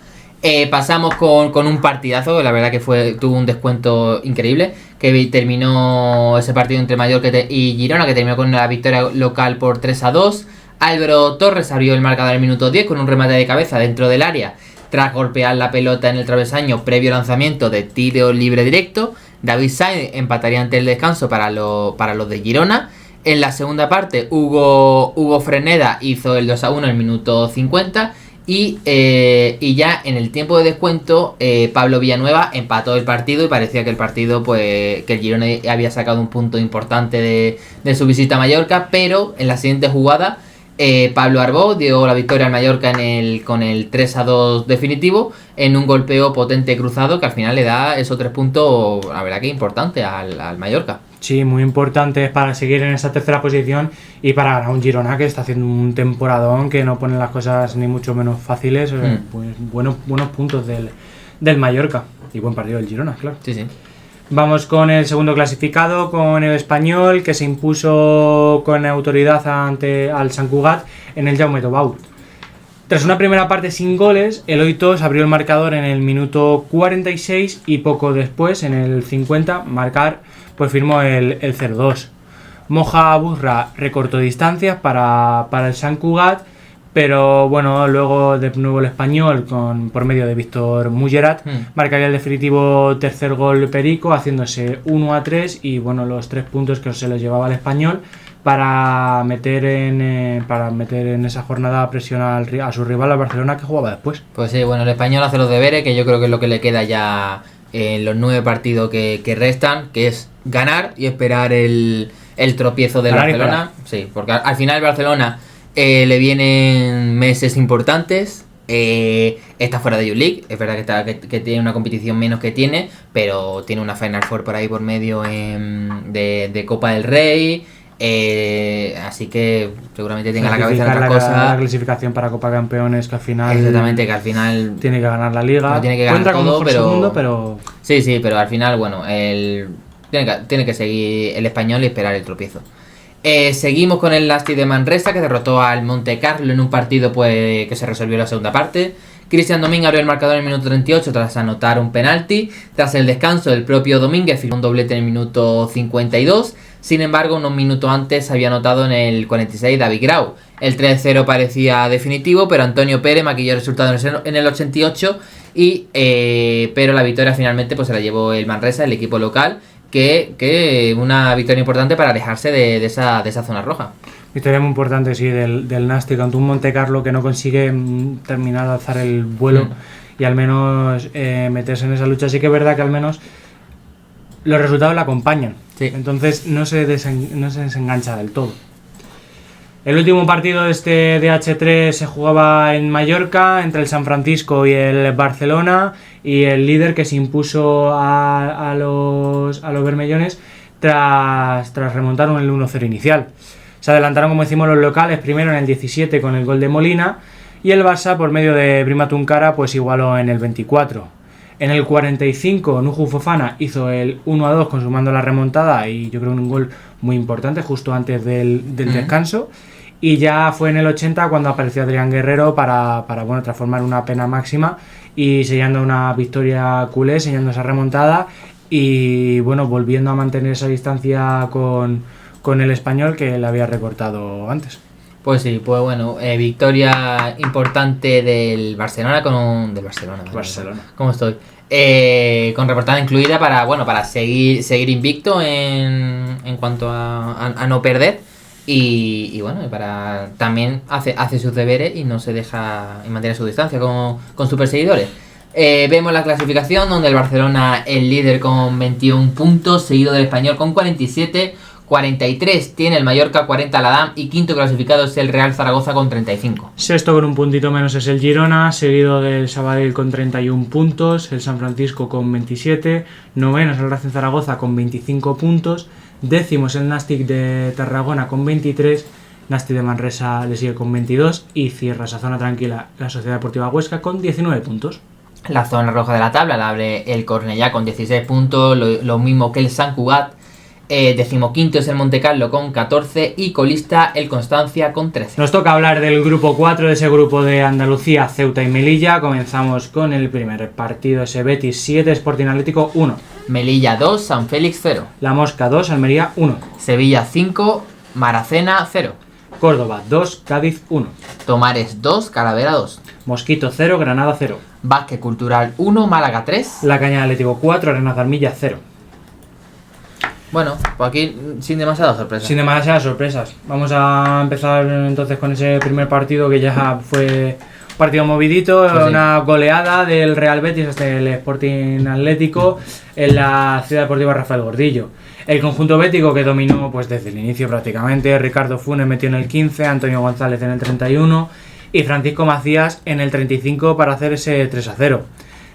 Pasamos con un partidazo, la verdad que tuvo un descuento increíble, que terminó ese partido entre Mallorca y Girona, que terminó con la victoria local por 3-2. Álvaro Torres abrió el marcador al minuto 10 con un remate de cabeza dentro del área, tras golpear la pelota en el travesaño previo lanzamiento de tiro libre directo. David Sainz empataría ante el descanso para los de Girona. En la segunda parte, Hugo Freneda hizo el 2-1 en el minuto 50. Y ya en el tiempo de descuento, Pablo Villanueva empató el partido, y parecía que el partido, pues, que el Girona había sacado un punto importante de su visita a Mallorca. Pero en la siguiente jugada, Pablo Arbó dio la victoria al Mallorca con el 3-2 definitivo, en un golpeo potente cruzado que al final le da esos 3 puntos, la verdad que importante al Mallorca. Sí, muy importante para seguir en esa tercera posición y para ganar un Girona que está haciendo un temporadón, que no pone las cosas ni mucho menos fáciles. Pues buenos puntos del Mallorca, y buen partido del Girona, claro. Sí. Vamos con el segundo clasificado, con el Español, que se impuso con autoridad al Sant Cugat en el Jaume Tobau. Tras una primera parte sin goles, el Oitos abrió el marcador en el minuto 46 y poco después, en el 50, pues firmó el 0-2. Moja Burra recortó distancias para el Sant Cugat, pero bueno, luego de nuevo el Español, por medio de Víctor Mullerat, marcaría el definitivo tercer gol Perico, haciéndose 1-3 y bueno, los 3 puntos que se los llevaba el Español para meter en esa jornada presión a su rival, al Barcelona, que jugaba después. Pues sí, bueno, el Español hace los deberes, que yo creo que es lo que le queda ya en los 9 partidos que restan, que es ganar y esperar el tropiezo del Barcelona. Sí, porque al final el Barcelona le vienen meses importantes. Está fuera de Youth League, es verdad que tiene una competición menos que tiene, pero tiene una Final Four por ahí por medio de Copa del Rey. Así que seguramente tenga la cabeza en otra cosa. La clasificación para Copa Campeones, que al final. Exactamente, que al final. Tiene que ganar la liga. No tiene que ganar todo, pero. Sí, pero al final, bueno, tiene que seguir el Español y esperar el tropiezo. Seguimos con el Nastic de Manresa, que derrotó al Monte Carlo en un partido pues que se resolvió en la segunda parte. Cristian Domínguez abrió el marcador en el minuto 38 tras anotar un penalti. Tras el descanso, el propio Domínguez firmó un doblete en el minuto 52. Sin embargo, unos minutos antes había anotado en el 46 David Grau. El 3-0 parecía definitivo, pero Antonio Pérez maquilló el resultado en el 88. Pero la victoria finalmente pues se la llevó el Manresa, el equipo local. Que una victoria importante para alejarse de esa zona roja. Victoria muy importante, sí, del Nastic ante un Monte Carlo que no consigue terminar de alzar el vuelo y al menos meterse en esa lucha. Sí que es verdad que al menos los resultados la acompañan, sí. Entonces no se desengancha del todo. El último partido de este DH3 se jugaba en Mallorca entre el San Francisco y el Barcelona, y el líder que se impuso a los bermellones tras remontar el 1-0 inicial. Se adelantaron, como decimos, los locales primero en el 17 con el gol de Molina, y el Barça por medio de Brima Tunkara pues igualó en el 24. En el 45 Nuju Fofana hizo el 1-2 consumando la remontada, y yo creo un gol muy importante justo antes del descanso. Y ya fue en el 80 cuando apareció Adrián Guerrero para transformar una pena máxima y sellando una victoria culé, sellando esa remontada y bueno, volviendo a mantener esa distancia con el Español que le había recortado antes. Pues sí, pues bueno, victoria importante del Barcelona Barcelona. ¿Cómo estoy? Con reportada incluida para seguir invicto en cuanto a no perder. Y bueno, para también hace sus deberes y no se deja y mantiene su distancia con sus perseguidores. Vemos la clasificación donde el Barcelona es líder con 21 puntos, seguido del Español con 47, 43 tiene el Mallorca, 40 la DAM y quinto clasificado es el Real Zaragoza con 35. Sexto con un puntito menos es el Girona, seguido del Sabadell con 31 puntos, el San Francisco con 27, noveno es el Racing Zaragoza con 25 puntos, décimo es el Nastic de Tarragona con 23, Nastic de Manresa le sigue con 22 y cierra esa zona tranquila la Sociedad Deportiva Huesca con 19 puntos. La zona roja de la tabla la abre el Cornellá con 16 puntos, lo mismo que el Sant Cugat. Decimoquinto es el Montecarlo con 14 y colista el Constancia con 13. Nos toca hablar del grupo 4, de ese grupo de Andalucía, Ceuta y Melilla. Comenzamos con el primer partido, ese Betis 7, Sporting Atlético 1. Melilla 2, San Félix 0. La Mosca 2, Almería 1. Sevilla 5, Maracena 0. Córdoba 2, Cádiz 1. Tomares 2, Calavera 2. Mosquito 0, Granada 0. Vázquez Cultural 1, Málaga 3. La Cañada Atlético 4, Arenas de Armilla 0. Bueno, pues aquí sin demasiadas sorpresas. Sin demasiadas sorpresas. Vamos a empezar entonces con ese primer partido que ya fue un partido movidito, pues una goleada del Real Betis hasta el Sporting Atlético en la Ciudad Deportiva Rafael Gordillo. El conjunto bético que dominó pues desde el inicio prácticamente. Ricardo Funes metió en el 15, Antonio González en el 31 y Francisco Macías en el 35 para hacer ese 3-0.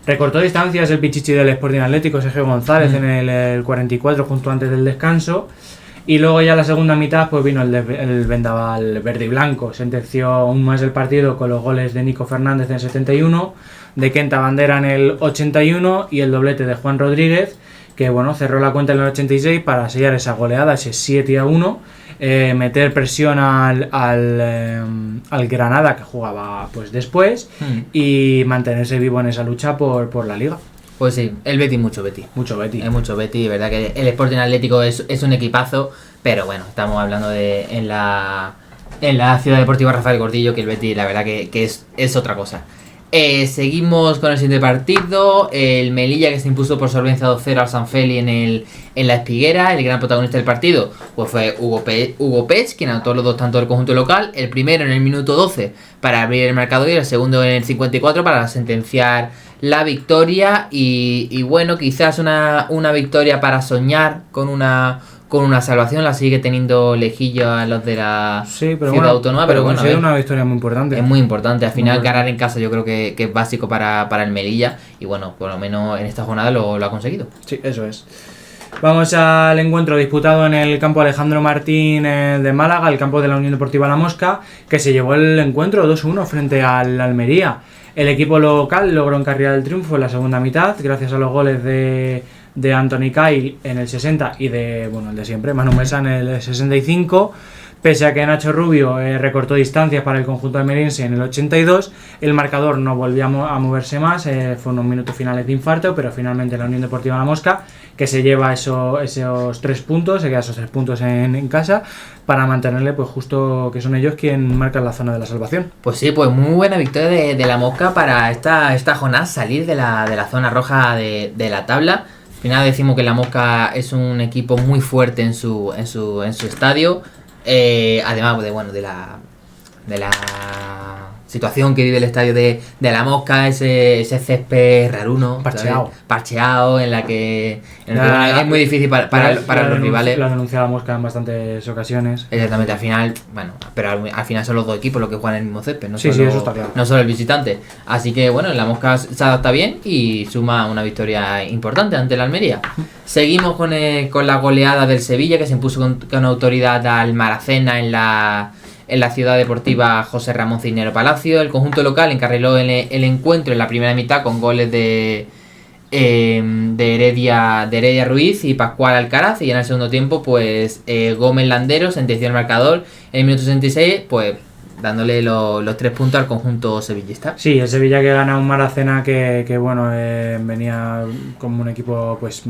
Recortó distancias el pichichi del Sporting Atlético, Sergio González, en el 44 justo antes del descanso. Y luego ya la segunda mitad pues vino el vendaval verde y blanco. Sentenció aún más el partido con los goles de Nico Fernández en el 71, de Kenta Bandera en el 81 y el doblete de Juan Rodríguez, que bueno, cerró la cuenta en el 86 para sellar esa goleada, ese 7-1, meter presión al Granada, que jugaba pues después, y mantenerse vivo en esa lucha por la Liga. Pues sí, el Betis mucho Betis. Mucho Betis. Es mucho Betis, verdad que el Sporting Atlético es un equipazo, pero bueno, estamos hablando de en la Ciudad Deportiva Rafael Gordillo, que el Betis la verdad que es otra cosa. Seguimos con el siguiente partido, el Melilla, que se impuso por solvencia 2-0 al San Feli en la Espiguera. El gran protagonista del partido pues fue Hugo Pech, quien anotó los dos tantos del conjunto local, el primero en el minuto 12 para abrir el marcador y el segundo en el 54 para sentenciar la victoria. Y bueno, quizás una victoria para soñar con una salvación. La sigue teniendo lejillo a los de la ciudad autónoma, pero bueno, es una victoria muy importante. Es muy importante. Al final ganar en casa yo creo que es básico para el Melilla, y bueno, por lo menos en esta jornada lo ha conseguido. Sí, eso es. Vamos al encuentro disputado en el campo Alejandro Martín de Málaga, el campo de la Unión Deportiva La Mosca, que se llevó el encuentro 2-1 frente al Almería. El equipo local logró encarrilar el triunfo en la segunda mitad gracias a los goles de Anthony Kyle en el 60 y el de siempre, Manu Mesa en el 65. Pese a que Nacho Rubio recortó distancias para el conjunto almeriense en el 82, el marcador no volvió a moverse más, fue unos minutos finales de infarto, pero finalmente la Unión Deportiva La Mosca, que se lleva esos 3 puntos, se queda esos 3 puntos en casa, para mantenerle pues justo que son ellos quien marcan la zona de la salvación. Pues sí, pues muy buena victoria de La Mosca para esta jornada, salir de la zona roja de la tabla. Al final decimos que La Mosca es un equipo muy fuerte en su estadio. Además de la situación que vive el estadio de La Mosca, ese césped raruno, parcheado, en la que es muy difícil para los rivales. Lo ha denunciado La Mosca en bastantes ocasiones. Exactamente, al final, pero al final son los dos equipos los que juegan en el mismo césped, eso está claro. No solo el visitante. Así que bueno, La Mosca se adapta bien y suma una victoria importante ante la Almería. Seguimos con la goleada del Sevilla, que se impuso con autoridad al Maracena en la Ciudad Deportiva José Ramón Cisnero Palacio. El conjunto local encarriló el encuentro en la primera mitad con goles de Heredia Ruiz y Pascual Alcaraz, y en el segundo tiempo pues Gómez Landero sentenció el marcador en el minuto 66, pues dándole los 3 puntos al conjunto sevillista. Sí, el Sevilla que gana un Maracena que venía como un equipo pues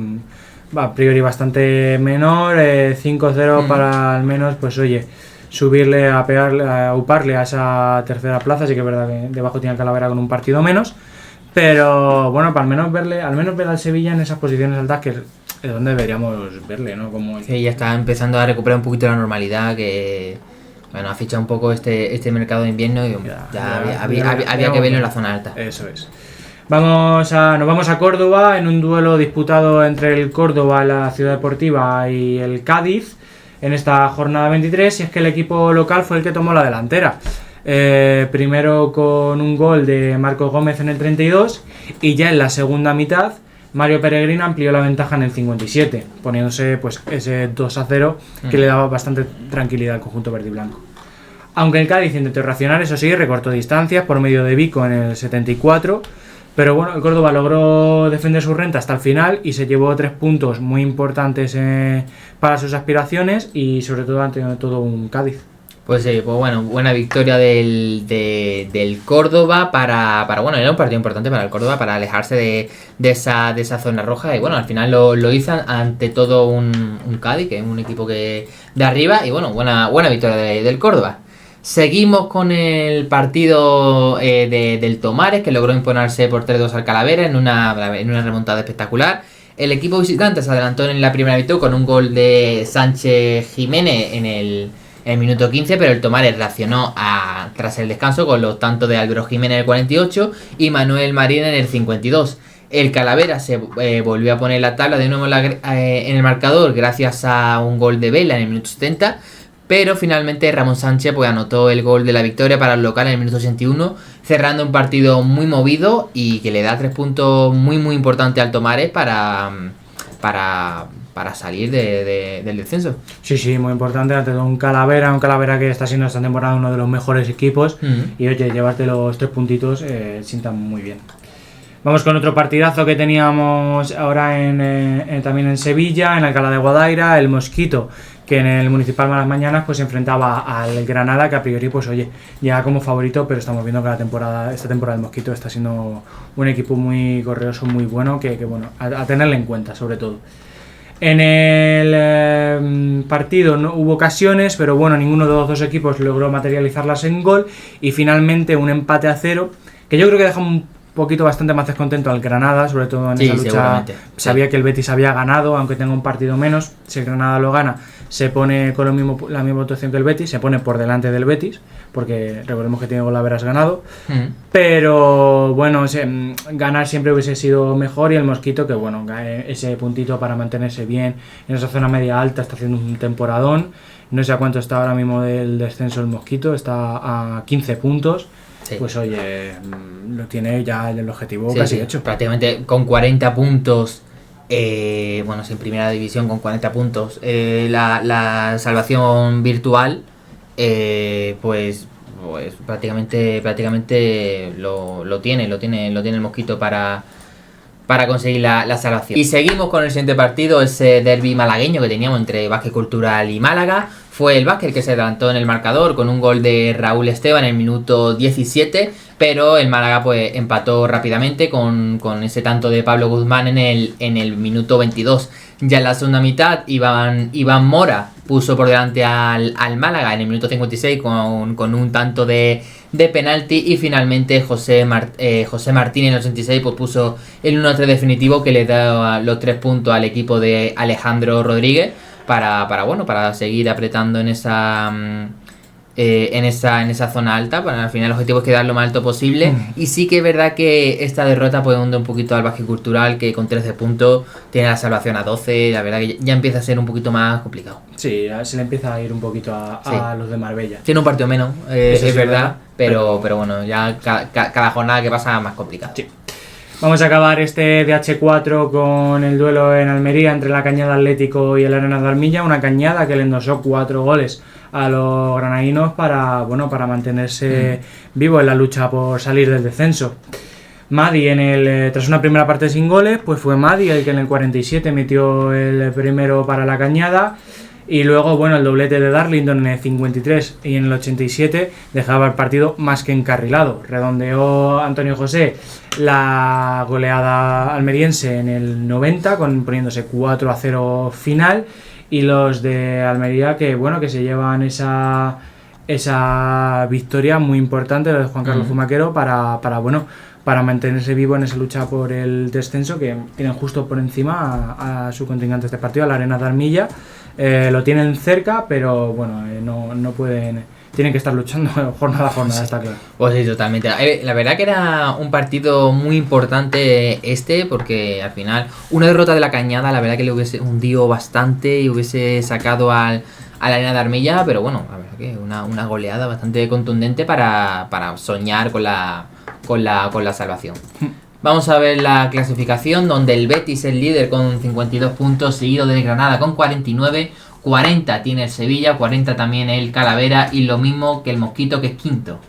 a priori bastante menor, 5-0 para al menos pues oye, subirle a pegarle, a uparle a esa tercera plaza. Sí que es verdad que debajo tiene Calavera con un partido menos, pero bueno, para al menos ver al Sevilla en esas posiciones altas, que es donde deberíamos verle, ¿no? Sí, ya está empezando a recuperar un poquito la normalidad, que bueno, ha fichado un poco este mercado de invierno y había que verlo en la zona alta. Eso es. Nos vamos a Córdoba en un duelo disputado entre el Córdoba, la Ciudad Deportiva, y el Cádiz en esta jornada 23, y es que el equipo local fue el que tomó la delantera. Primero con un gol de Marcos Gómez en el 32, y ya en la segunda mitad Mario Peregrino amplió la ventaja en el 57, poniéndose pues ese 2-0 que le daba bastante tranquilidad al conjunto verde y blanco. Aunque el Cádiz intentó reaccionar, eso sí, recortó distancias por medio de Vico en el 74, pero bueno, el Córdoba logró defender su renta hasta el final y se llevó 3 puntos muy importantes para sus aspiraciones, y sobre todo ante todo un Cádiz. Pues sí, pues bueno, buena victoria del Córdoba para bueno, era un partido importante para el Córdoba para alejarse de esa zona roja, y bueno, al final lo hizo ante todo un Cádiz, que es un equipo que de arriba, y bueno, buena victoria del Córdoba. Seguimos con el partido del Tomares, que logró imponerse por 3-2 al Calavera en una remontada espectacular. El equipo visitante se adelantó en la primera mitad con un gol de Sánchez Jiménez en el minuto 15, pero el Tomares reaccionó tras el descanso con los tantos de Álvaro Jiménez en el 48 y Manuel Marín en el 52. El Calavera se volvió a poner la tabla de nuevo en el marcador gracias a un gol de Vela en el minuto 70, pero finalmente Ramón Sánchez pues anotó el gol de la victoria para el local en el minuto 81, cerrando un partido muy movido y que le da 3 puntos muy muy importantes al Tomares para salir del descenso. Sí, muy importante ante un Calavera que está siendo esta temporada uno de los mejores equipos, y oye, llevarte los 3 puntitos sienta muy bien. Vamos con otro partidazo que teníamos ahora también en Sevilla, en Alcalá de Guadaira, el Mosquito, que en el Municipal Malas Mañanas pues se enfrentaba al Granada, que a priori pues oye, llega como favorito, pero estamos viendo que esta temporada el Mosquito está siendo un equipo muy correoso, muy bueno, que bueno, a tenerle en cuenta sobre todo. En el partido no hubo ocasiones, pero bueno, ninguno de los dos equipos logró materializarlas en gol, y finalmente un empate a 0, que yo creo que deja un poquito bastante más descontento al Granada, sobre todo en esa lucha. Sabía que el Betis había ganado, aunque tenga un partido menos. Si el Granada lo gana, se pone con la misma votación que el Betis, se pone por delante del Betis, porque recordemos que tiene golaveras ganado. Pero bueno, ganar siempre hubiese sido mejor, y el Mosquito, que bueno, ese puntito para mantenerse bien en esa zona media alta, está haciendo un temporadón. No sé a cuánto está ahora mismo del descenso el Mosquito, está a 15 puntos. Sí. Pues oye, lo tiene ya el objetivo casi hecho. Prácticamente con 40 puntos, bueno, sin primera división con 40 puntos, la salvación virtual, pues prácticamente lo tiene el Mosquito para conseguir la salvación. Y seguimos con el siguiente partido, ese derbi malagueño que teníamos entre Vázquez Cultural y Málaga. Fue el Vázquez el que se adelantó en el marcador con un gol de Raúl Esteban en el minuto 17, pero el Málaga pues empató rápidamente con ese tanto de Pablo Guzmán en el minuto 22. Ya en la segunda mitad, Iván Mora puso por delante al Málaga en el minuto 56 con un tanto de penalti, y finalmente José Martín en el 86 pues puso el 1-3 definitivo, que le da los 3 puntos al equipo de Alejandro Rodríguez para seguir apretando en esa zona alta. Al final el objetivo es quedar lo más alto posible. Y sí que es verdad que esta derrota pues hunde un poquito al Vázquez Cultural, que con 13 puntos tiene la salvación a 12. La verdad que ya empieza a ser un poquito más complicado. Sí, se le empieza a ir un poquito a los de Marbella. Tiene un partido menos, es verdad, pero bueno, ya cada jornada que pasa más complicada. Sí. Vamos a acabar este DH4 con el duelo en Almería entre la Cañada Atlético y el Arenas de Armilla, una Cañada que le endosó 4 goles a los granadinos para mantenerse vivo en la lucha por salir del descenso. Madi tras una primera parte sin goles, pues fue Madi el que en el 47 metió el primero para la Cañada. Y luego, bueno, el doblete de Darlington en el 53 y en el 87 dejaba el partido más que encarrilado. Redondeó Antonio José la goleada almeriense en el 90, poniéndose 4-0 final. Y los de Almería que se llevan esa victoria muy importante de Juan Carlos Zumaquero para mantenerse vivo en esa lucha por el descenso, que tienen justo por encima a su contrincante este partido, a la Arenas de Armilla. Lo tienen cerca, pero bueno, no pueden, tienen que estar luchando jornada a jornada, está claro. Pues sí, totalmente. La verdad que era un partido muy importante porque al final una derrota de la Cañada, la verdad que le hubiese hundido bastante y hubiese sacado a la Arena de Armilla, pero bueno, la verdad que una goleada bastante contundente para soñar con la salvación. Vamos a ver la clasificación, donde el Betis es líder con 52 puntos, seguido del Granada con 49, 40 tiene el Sevilla, 40 también el Calavera, y lo mismo que el Mosquito, que es quinto.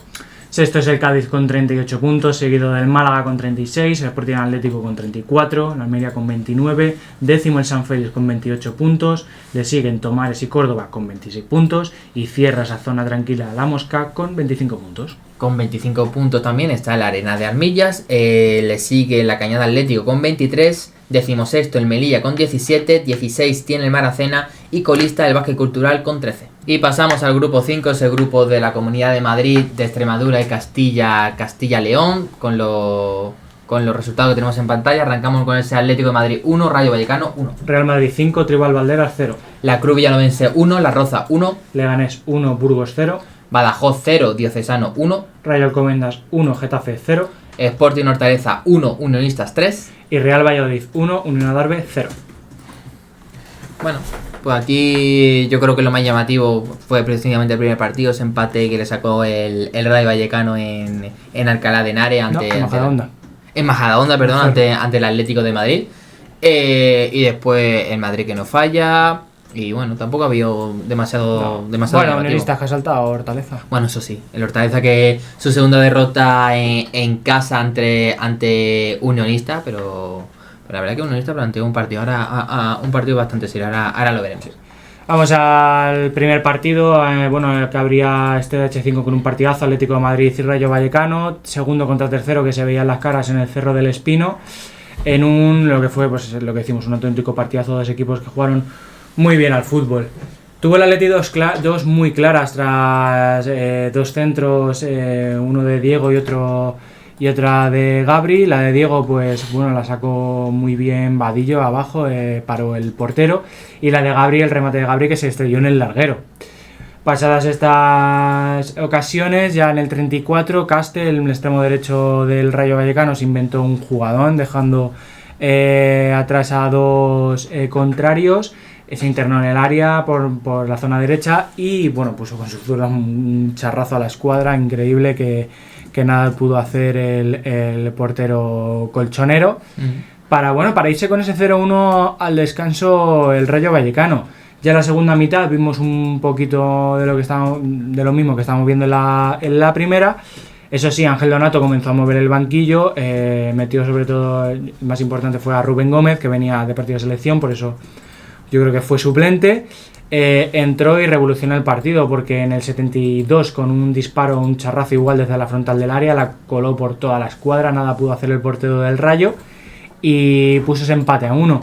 Sexto es el Cádiz con 38 puntos, seguido del Málaga con 36, el Sporting Atlético con 34, el Almería con 29, décimo el San Félix con 28 puntos, le siguen Tomares y Córdoba con 26 puntos, y cierra esa zona tranquila la Mosca con 25 puntos. Con 25 puntos también está la Arena de Armillas, le sigue la Cañada Atlético con 23, decimosexto el Melilla con 17, 16 tiene el Maracena, y colista el Vázquez Cultural con 13. Y pasamos al grupo 5, ese grupo de la Comunidad de Madrid, de Extremadura y Castilla-León, con los resultados que tenemos en pantalla. Arrancamos con ese Atlético de Madrid 1, Rayo Vallecano 1. Real Madrid 5, Tribal Valderas 0. La Cruz Villanovense 1, La Roza 1. Leganés 1, Burgos 0. Badajoz 0, Diocesano 1. Rayo Alcobendas 1, Getafe 0. Sporting Hortaleza 1, Unionistas 3. Y Real Valladolid 1, Unión Adarve 0. Bueno, pues aquí yo creo que lo más llamativo fue precisamente el primer partido, ese empate que le sacó el Rayo Vallecano en Alcalá de Henares en Majadahonda, perdón, ante el Atlético de Madrid. Y después el Madrid que no falla, Y bueno, tampoco ha habido demasiado Bueno, llamativo. Unionistas que ha saltado Hortaleza. Bueno, eso sí, el Hortaleza que su segunda derrota en casa ante Unionista, pero la verdad que Unionista planteó un partido un partido bastante serio, ahora lo veremos. Vamos al primer partido, bueno, que habría este H5 con un partidazo, Atlético de Madrid y Rayo Vallecano, segundo contra tercero que se veían las caras en el Cerro del Espino, en lo que fue, pues lo que decimos, un auténtico partidazo de dos equipos que jugaron muy bien al fútbol. Tuvo el Atleti dos muy claras tras dos centros, uno de Diego y otra de Gabri. La de Diego, pues bueno, la sacó muy bien Vadillo abajo, paró el portero. Y la de Gabri, el remate de Gabri que se estrelló en el larguero. Pasadas estas ocasiones, ya en el 34, Caste, el extremo derecho del Rayo Vallecano, se inventó un jugadón, dejando atrás a dos contrarios. Se internó en el área por la zona derecha y bueno, puso con su zurda un charrazo a la escuadra increíble que nada pudo hacer el portero colchonero. Para irse con ese 0-1 al descanso el Rayo Vallecano. Ya en la segunda mitad vimos un poquito de lo mismo que estábamos viendo en la primera. Eso sí, Ángel Donato comenzó a mover el banquillo, metió sobre todo, el más importante fue a Rubén Gómez, que venía de partido de selección, por eso yo creo que fue suplente. Entró y revolucionó el partido porque en el 72 con un disparo, un charrazo igual desde la frontal del área, la coló por toda la escuadra, nada pudo hacer el portero del Rayo y puso ese empate a 1.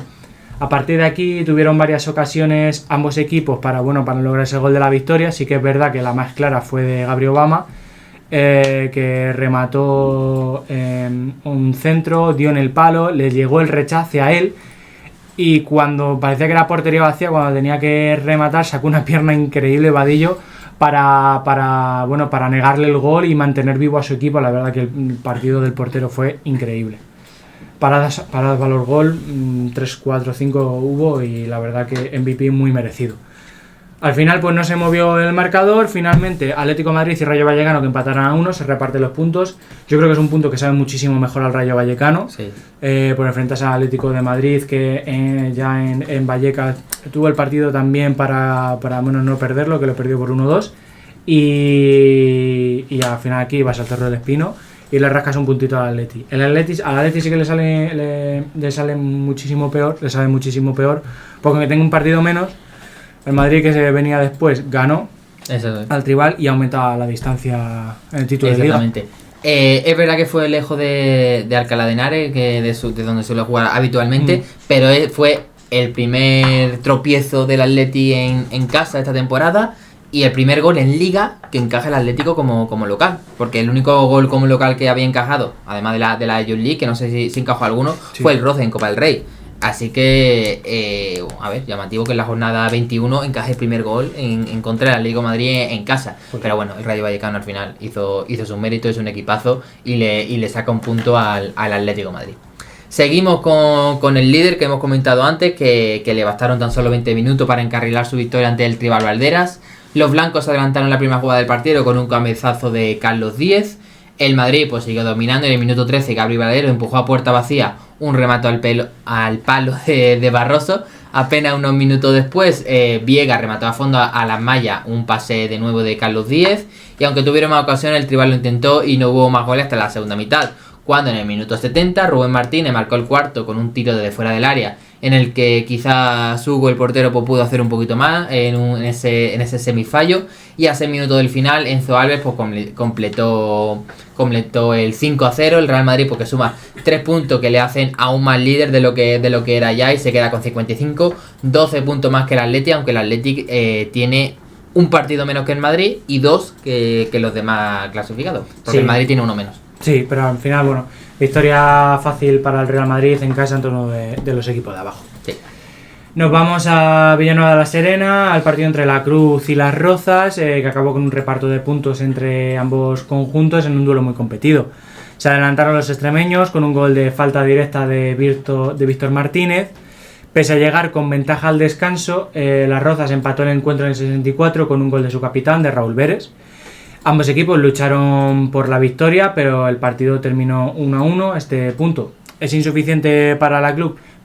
A partir de aquí tuvieron varias ocasiones ambos equipos para lograr ese gol de la victoria. Sí que es verdad que la más clara fue de Gabriel Obama, que remató un centro, dio en el palo, le llegó el rechace a él. Y cuando parecía que era portería vacía, cuando tenía que rematar, sacó una pierna increíble Vadillo para negarle el gol y mantener vivo a su equipo. La verdad que el partido del portero fue increíble. Paradas valor gol, 3, 4, 5 hubo y la verdad que MVP muy merecido. Al final pues no se movió el marcador, finalmente Atlético de Madrid y Rayo Vallecano que empataron a 1, se reparten los puntos. Yo creo que es un punto que sabe muchísimo mejor al Rayo Vallecano, sí. Por enfrentarse al Atlético de Madrid que ya en Vallecas tuvo el partido también para no perderlo, que lo perdió por 1-2 y al final aquí vas al Cerro del Espino y le rascas un puntito al Atleti. Al Atleti sí que le sale muchísimo peor, porque aunque tenga un partido menos, el Madrid que se venía después ganó al rival y aumentaba la distancia en el título de liga. Exactamente. Es verdad que fue lejos de Alcalá de Henares, de donde suele jugar habitualmente, pero fue el primer tropiezo del Atleti en casa esta temporada y el primer gol en liga que encaja el Atlético como local, porque el único gol como local que había encajado, además de la Youth League, que no sé si encajó alguno, fue el Roce en Copa del Rey. Así que, llamativo que en la jornada 21 encaje el primer gol en contra del Atlético de Madrid en casa. Pero bueno, el Rayo Vallecano al final hizo su mérito, es un equipazo y le saca un punto al Atlético de Madrid. Seguimos con el líder que hemos comentado antes, que le bastaron tan solo 20 minutos para encarrilar su victoria ante el Tribal Valderas. Los blancos adelantaron la primera jugada del partido con un cabezazo de Carlos Díez. El Madrid pues siguió dominando y en el minuto 13 Gabriel Valero empujó a puerta vacía un remate al palo de Barroso. Apenas unos minutos después Viega remató a fondo a las mallas un pase de nuevo de Carlos Díez y aunque tuvieron más ocasiones el rival lo intentó y no hubo más goles hasta la segunda mitad, cuando en el minuto 70 Rubén Martínez marcó el cuarto con un tiro desde fuera del área en el que quizás Hugo el portero pues, pudo hacer un poquito más en ese semifallo y a 6 minutos del final Enzo Alves pues, completó el 5-0, el Real Madrid porque suma 3 puntos que le hacen aún más líder de lo que era ya y se queda con 55, 12 puntos más que el Athletic, aunque el Athletic tiene un partido menos que el Madrid y 2 que los demás clasificados, porque el Madrid tiene uno menos. Sí, pero al final, victoria fácil para el Real Madrid en casa en torno de los equipos de abajo. Sí. Nos vamos a Villanueva de la Serena, al partido entre la Cruz y las Rozas, que acabó con un reparto de puntos entre ambos conjuntos en un duelo muy competido. Se adelantaron los extremeños con un gol de falta directa de Víctor Martínez. Pese a llegar con ventaja al descanso, las Rozas empató el encuentro en el 64 con un gol de su capitán, de Raúl Veres. Ambos equipos lucharon por la victoria, pero el partido terminó 1-1. Este punto es insuficiente para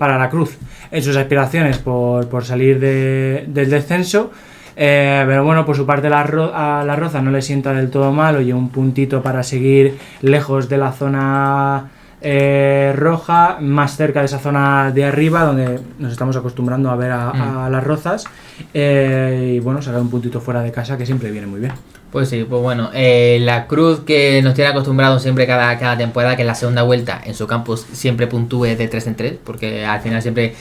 para la Cruz en sus aspiraciones por salir del descenso. Pero bueno, por su parte a la Roza no le sienta del todo mal, oye, un puntito para seguir lejos de la zona roja, más cerca de esa zona de arriba donde nos estamos acostumbrando a ver a las Rozas, y bueno, sacar un puntito fuera de casa que siempre viene muy bien. Pues sí, pues bueno, la Cruz que nos tiene acostumbrados siempre cada temporada, que en la segunda vuelta en su campus siempre puntúe de 3 en 3, porque al final siempre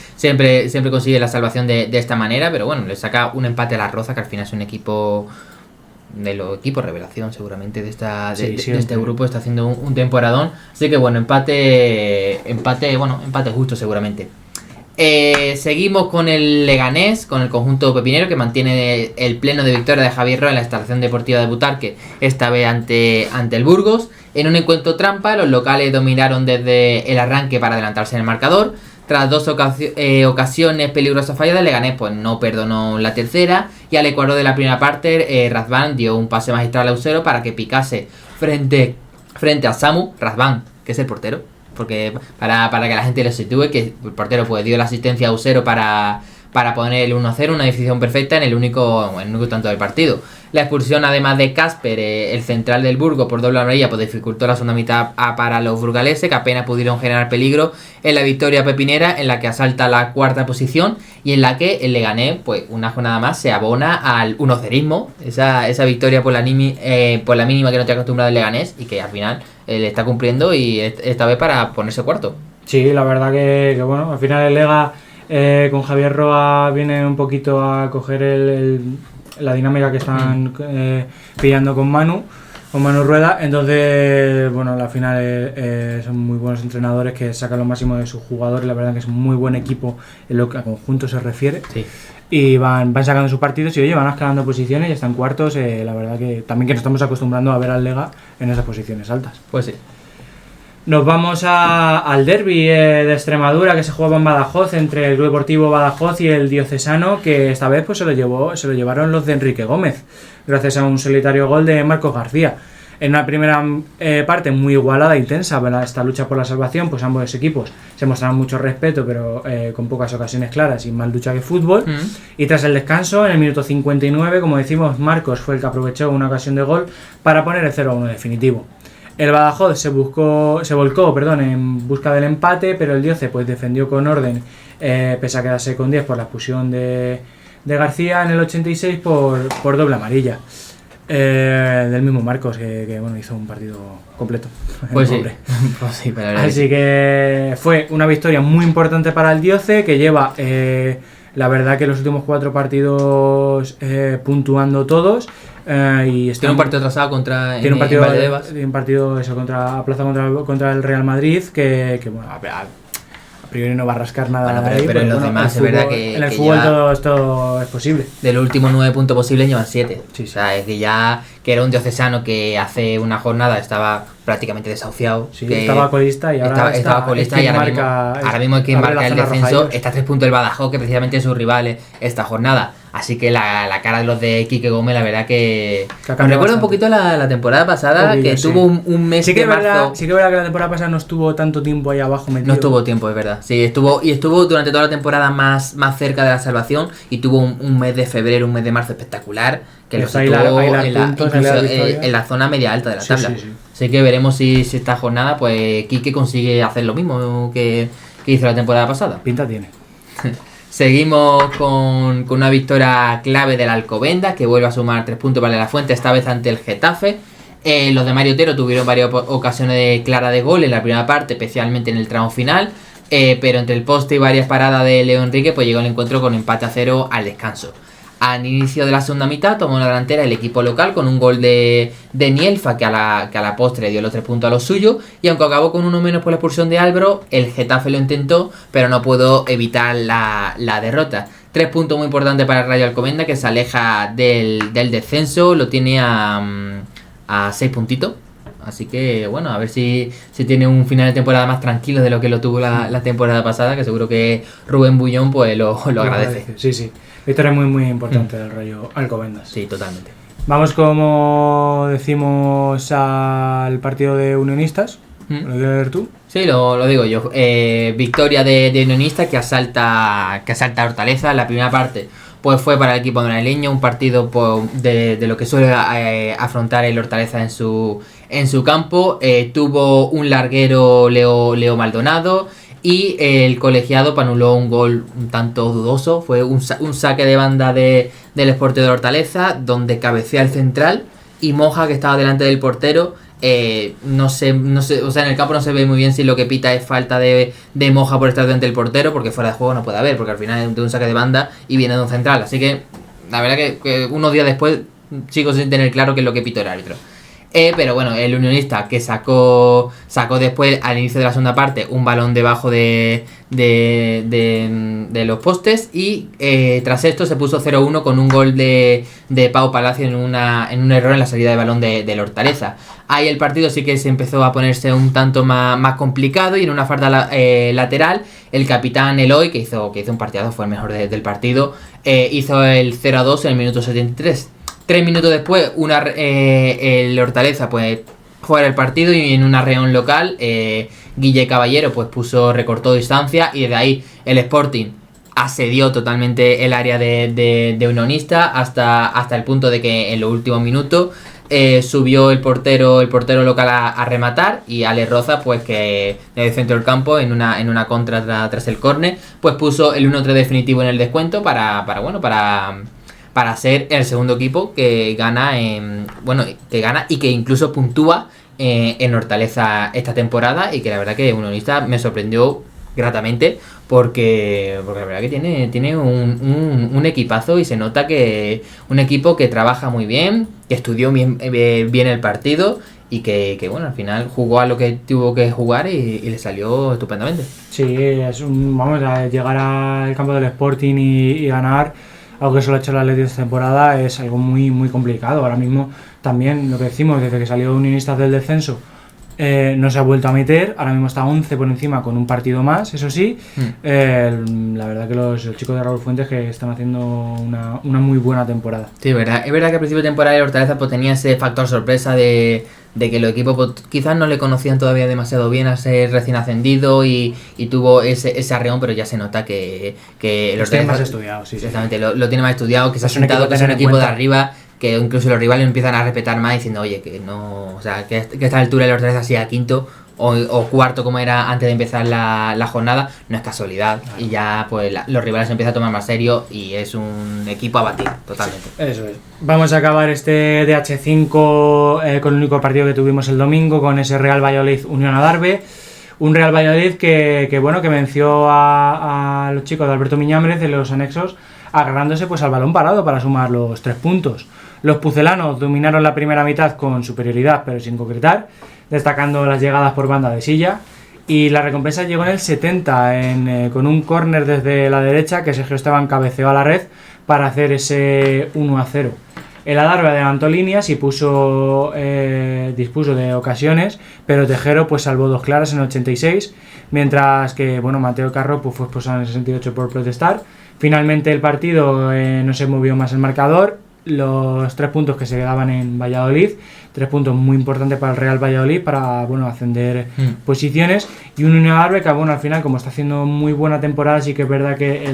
consigue la salvación de esta manera, pero bueno, le saca un empate a la Roza, que al final es un equipo de los equipos revelación seguramente de este grupo, está haciendo un temporadón, así que bueno, empate justo seguramente. Seguimos con el Leganés, con el conjunto pepinero, que mantiene el pleno de victoria de Javier Roa en la instalación deportiva de Butarque, esta vez ante el Burgos. En un encuentro trampa, los locales dominaron desde el arranque para adelantarse en el marcador. Tras 2 ocasiones peligrosas falladas, el Leganés pues no perdonó la tercera, y al ecuador de la primera parte, Razvan dio un pase magistral a Usero para que picase frente a Samu Razvan, que es el portero, porque para que la gente lo sitúe, que el portero pues dio la asistencia a Usero para poner el 1-0, una decisión perfecta en el único tanto del partido. La expulsión, además de Casper, el central del Burgos, por doble amarilla, pues dificultó la segunda mitad para los burgaleses, que apenas pudieron generar peligro en la victoria pepinera, en la que asalta la 4ª posición y en la que el Leganés, pues una jornada más, se abona al unocerismo, esa victoria por la mínima que no te ha acostumbrado el Leganés, y que al final le está cumpliendo, y esta vez para ponerse cuarto. Sí, la verdad que bueno, al final el Lega con Javier Roa viene un poquito a coger la dinámica que están pillando con Manu Rueda. Entonces, bueno, al final son muy buenos entrenadores que sacan lo máximo de sus jugadores. La verdad que es un muy buen equipo en lo que a conjunto se refiere. Sí. Y van sacando sus partidos y oye, van escalando posiciones y están cuartos. La verdad que también que nos estamos acostumbrando a ver al Lega en esas posiciones altas. Pues sí. Nos vamos al derbi de Extremadura, que se jugaba en Badajoz, entre el Club Deportivo Badajoz y el Diocesano, que esta vez pues se lo llevaron los de Enrique Gómez, gracias a un solitario gol de Marcos García. En una primera parte muy igualada e intensa, esta lucha por la salvación, pues ambos equipos se mostraron mucho respeto, pero con pocas ocasiones claras y más lucha que fútbol. Y tras el descanso, en el minuto 59, como decimos, Marcos fue el que aprovechó una ocasión de gol para poner el 0-1 definitivo. El Badajoz se volcó en busca del empate, pero el Dioce pues defendió con orden, pese a quedarse con 10 por la expulsión de García en el 86 por doble amarilla. Del mismo Marcos, que bueno, hizo un partido completo. Pues sí. Pues sí, así que fue una victoria muy importante para el Dioce, que lleva la verdad que los últimos 4 partidos puntuando todos. Y tiene un partido atrasado contra contra el Real Madrid, que bueno, a priori no va a rascar nada. Bueno, pero en los demás es verdad que en el fútbol todo es posible. De los últimos 9 puntos posibles llevan 7. Sí. O sea, es que ya que era un diocesano que hace una jornada estaba prácticamente desahuciado. Sí, estaba colista y ahora estaba colista, y ahora mismo hay que marcar el descenso. Está a 3 puntos el Badajoz, que precisamente es su rival esta jornada. Así que la cara de los de Quique Gómez, la verdad que me recuerda un poquito la temporada pasada, que tuvo un mes de marzo. Sí que es verdad que la temporada pasada no estuvo tanto tiempo ahí abajo metido. No estuvo tiempo, es verdad. Sí, estuvo durante toda la temporada más cerca de la salvación, y tuvo un mes de febrero, un mes de marzo espectacular, que lo situó en la zona media alta de la tabla. Sí. Así que veremos si esta jornada pues Quique consigue hacer lo mismo que hizo la temporada pasada. Pinta tiene. Seguimos con una victoria clave del Alcobendas, que vuelve a sumar 3 puntos para la Fuente, esta vez ante el Getafe. Los de Mario Otero tuvieron varias ocasiones claras de gol en la primera parte, especialmente en el tramo final, pero entre el poste y varias paradas de Leo Enrique, pues llegó el encuentro con empate a 0 al descanso. Al inicio de la segunda mitad tomó la delantera el equipo local con un gol de Nielfa, que a la postre dio los 3 puntos a los suyos, y aunque acabó con uno menos por la expulsión de Álvaro, el Getafe lo intentó, pero no pudo evitar la derrota. 3 puntos muy importantes para el Rayo Alcobendas, que se aleja del descenso, lo tiene a 6 puntitos. Así que bueno, a ver si tiene un final de temporada más tranquilo de lo que lo tuvo la temporada pasada, que seguro que Rubén Bullón pues lo agradece. Sí. Victoria muy muy importante del Rayo Alcobendas. Sí, totalmente. Vamos, como decimos, al partido de Unionistas. ¿Lo quieres ver tú? Sí, lo digo yo. Victoria de Unionista que asalta Hortaleza. La primera parte pues fue para el equipo madrileño, un partido pues, de lo que suele afrontar el Hortaleza en su campo. Tuvo un larguero Leo Maldonado y el colegiado anuló un gol un tanto dudoso. Fue un saque de banda del Sporting de Hortaleza donde cabecea el central y Moja, que estaba delante del portero. No sé, o sea, en el campo no se ve muy bien si lo que pita es falta de Moja por estar delante del portero, porque fuera de juego no puede haber, porque al final es de un saque de banda y viene de un central. Así que la verdad que unos días después sigo sin tener claro qué es lo que pitó el árbitro. Pero bueno, el Unionista que sacó después al inicio de la segunda parte un balón debajo de los postes y tras esto se puso 0-1 con un gol de Pau Palacio en un error en la salida de balón del Hortaleza. Ahí el partido sí que se empezó a ponerse un tanto más complicado y en una falta lateral el capitán Eloy, que hizo un partidazo, fue el mejor del partido, hizo el 0-2 en el minuto 73. 3 minutos después, el Hortaleza pues fuera el partido y en una reunión local Guille Caballero pues recortó distancia y desde ahí el Sporting asedió totalmente el área de Unionista hasta el punto de que en los últimos minutos subió el portero local a rematar y Ale Roza pues que desde el centro del campo en una contra tras el córner pues puso el 1-3 definitivo en el descuento para ser el segundo equipo que gana y que incluso puntúa en Hortaleza esta temporada y que la verdad que Unionista me sorprendió gratamente porque la verdad que tiene un equipazo y se nota que un equipo que trabaja muy bien, que estudió bien el partido y que bueno, al final jugó a lo que tuvo que jugar y le salió estupendamente. Sí, vamos a llegar al campo del Sporting y ganar. Algo que solo ha hecho el Atlético esta temporada es algo muy muy complicado. Ahora mismo también lo que decimos, desde que salió Unionistas del descenso no se ha vuelto a meter, ahora mismo está 11 por encima con un partido más, eso sí. La verdad que los chicos de Raúl Fuentes que están haciendo una muy buena temporada. Sí, es verdad que al principio de temporada el Hortaleza pues tenía ese factor sorpresa de que los equipos pues, quizás no le conocían todavía demasiado bien a ser recién ascendido y tuvo ese arreón, pero ya se nota que el Hortaleza tiene más estudiado, sí. Exactamente, lo tiene más estudiado, que se ha sentado, que es un equipo de arriba, que incluso los rivales empiezan a respetar más diciendo, oye, que no, o sea, que a esta altura el Hortaleza sea quinto o cuarto como era antes de empezar la jornada, no es casualidad. Claro. Y ya pues los rivales se empiezan a tomar más serio y es un equipo a batir totalmente. Eso es. Vamos a acabar este DH5 con el único partido que tuvimos el domingo, con ese Real Valladolid Unión Adarve. Un Real Valladolid que venció a los chicos de Alberto Miñambres de los anexos, agarrándose pues al balón parado para sumar los 3 puntos. Los pucelanos dominaron la primera mitad con superioridad pero sin concretar, destacando las llegadas por banda de Silla, y la recompensa llegó en el 70 con un córner desde la derecha que Sergio Esteban cabeceó a la red para hacer ese 1-0. El Adarve adelantó líneas y dispuso de ocasiones, pero Tejero pues salvó 2 claras en el 86, mientras que Mateo Carro pues, fue expulsado en el 68 por protestar. Finalmente el partido no se movió más el marcador. Los 3 puntos que se quedaban en Valladolid, 3 puntos muy importantes para el Real Valladolid para ascender posiciones, y un Unión Adarve que al final, como está haciendo muy buena temporada, sí que es verdad que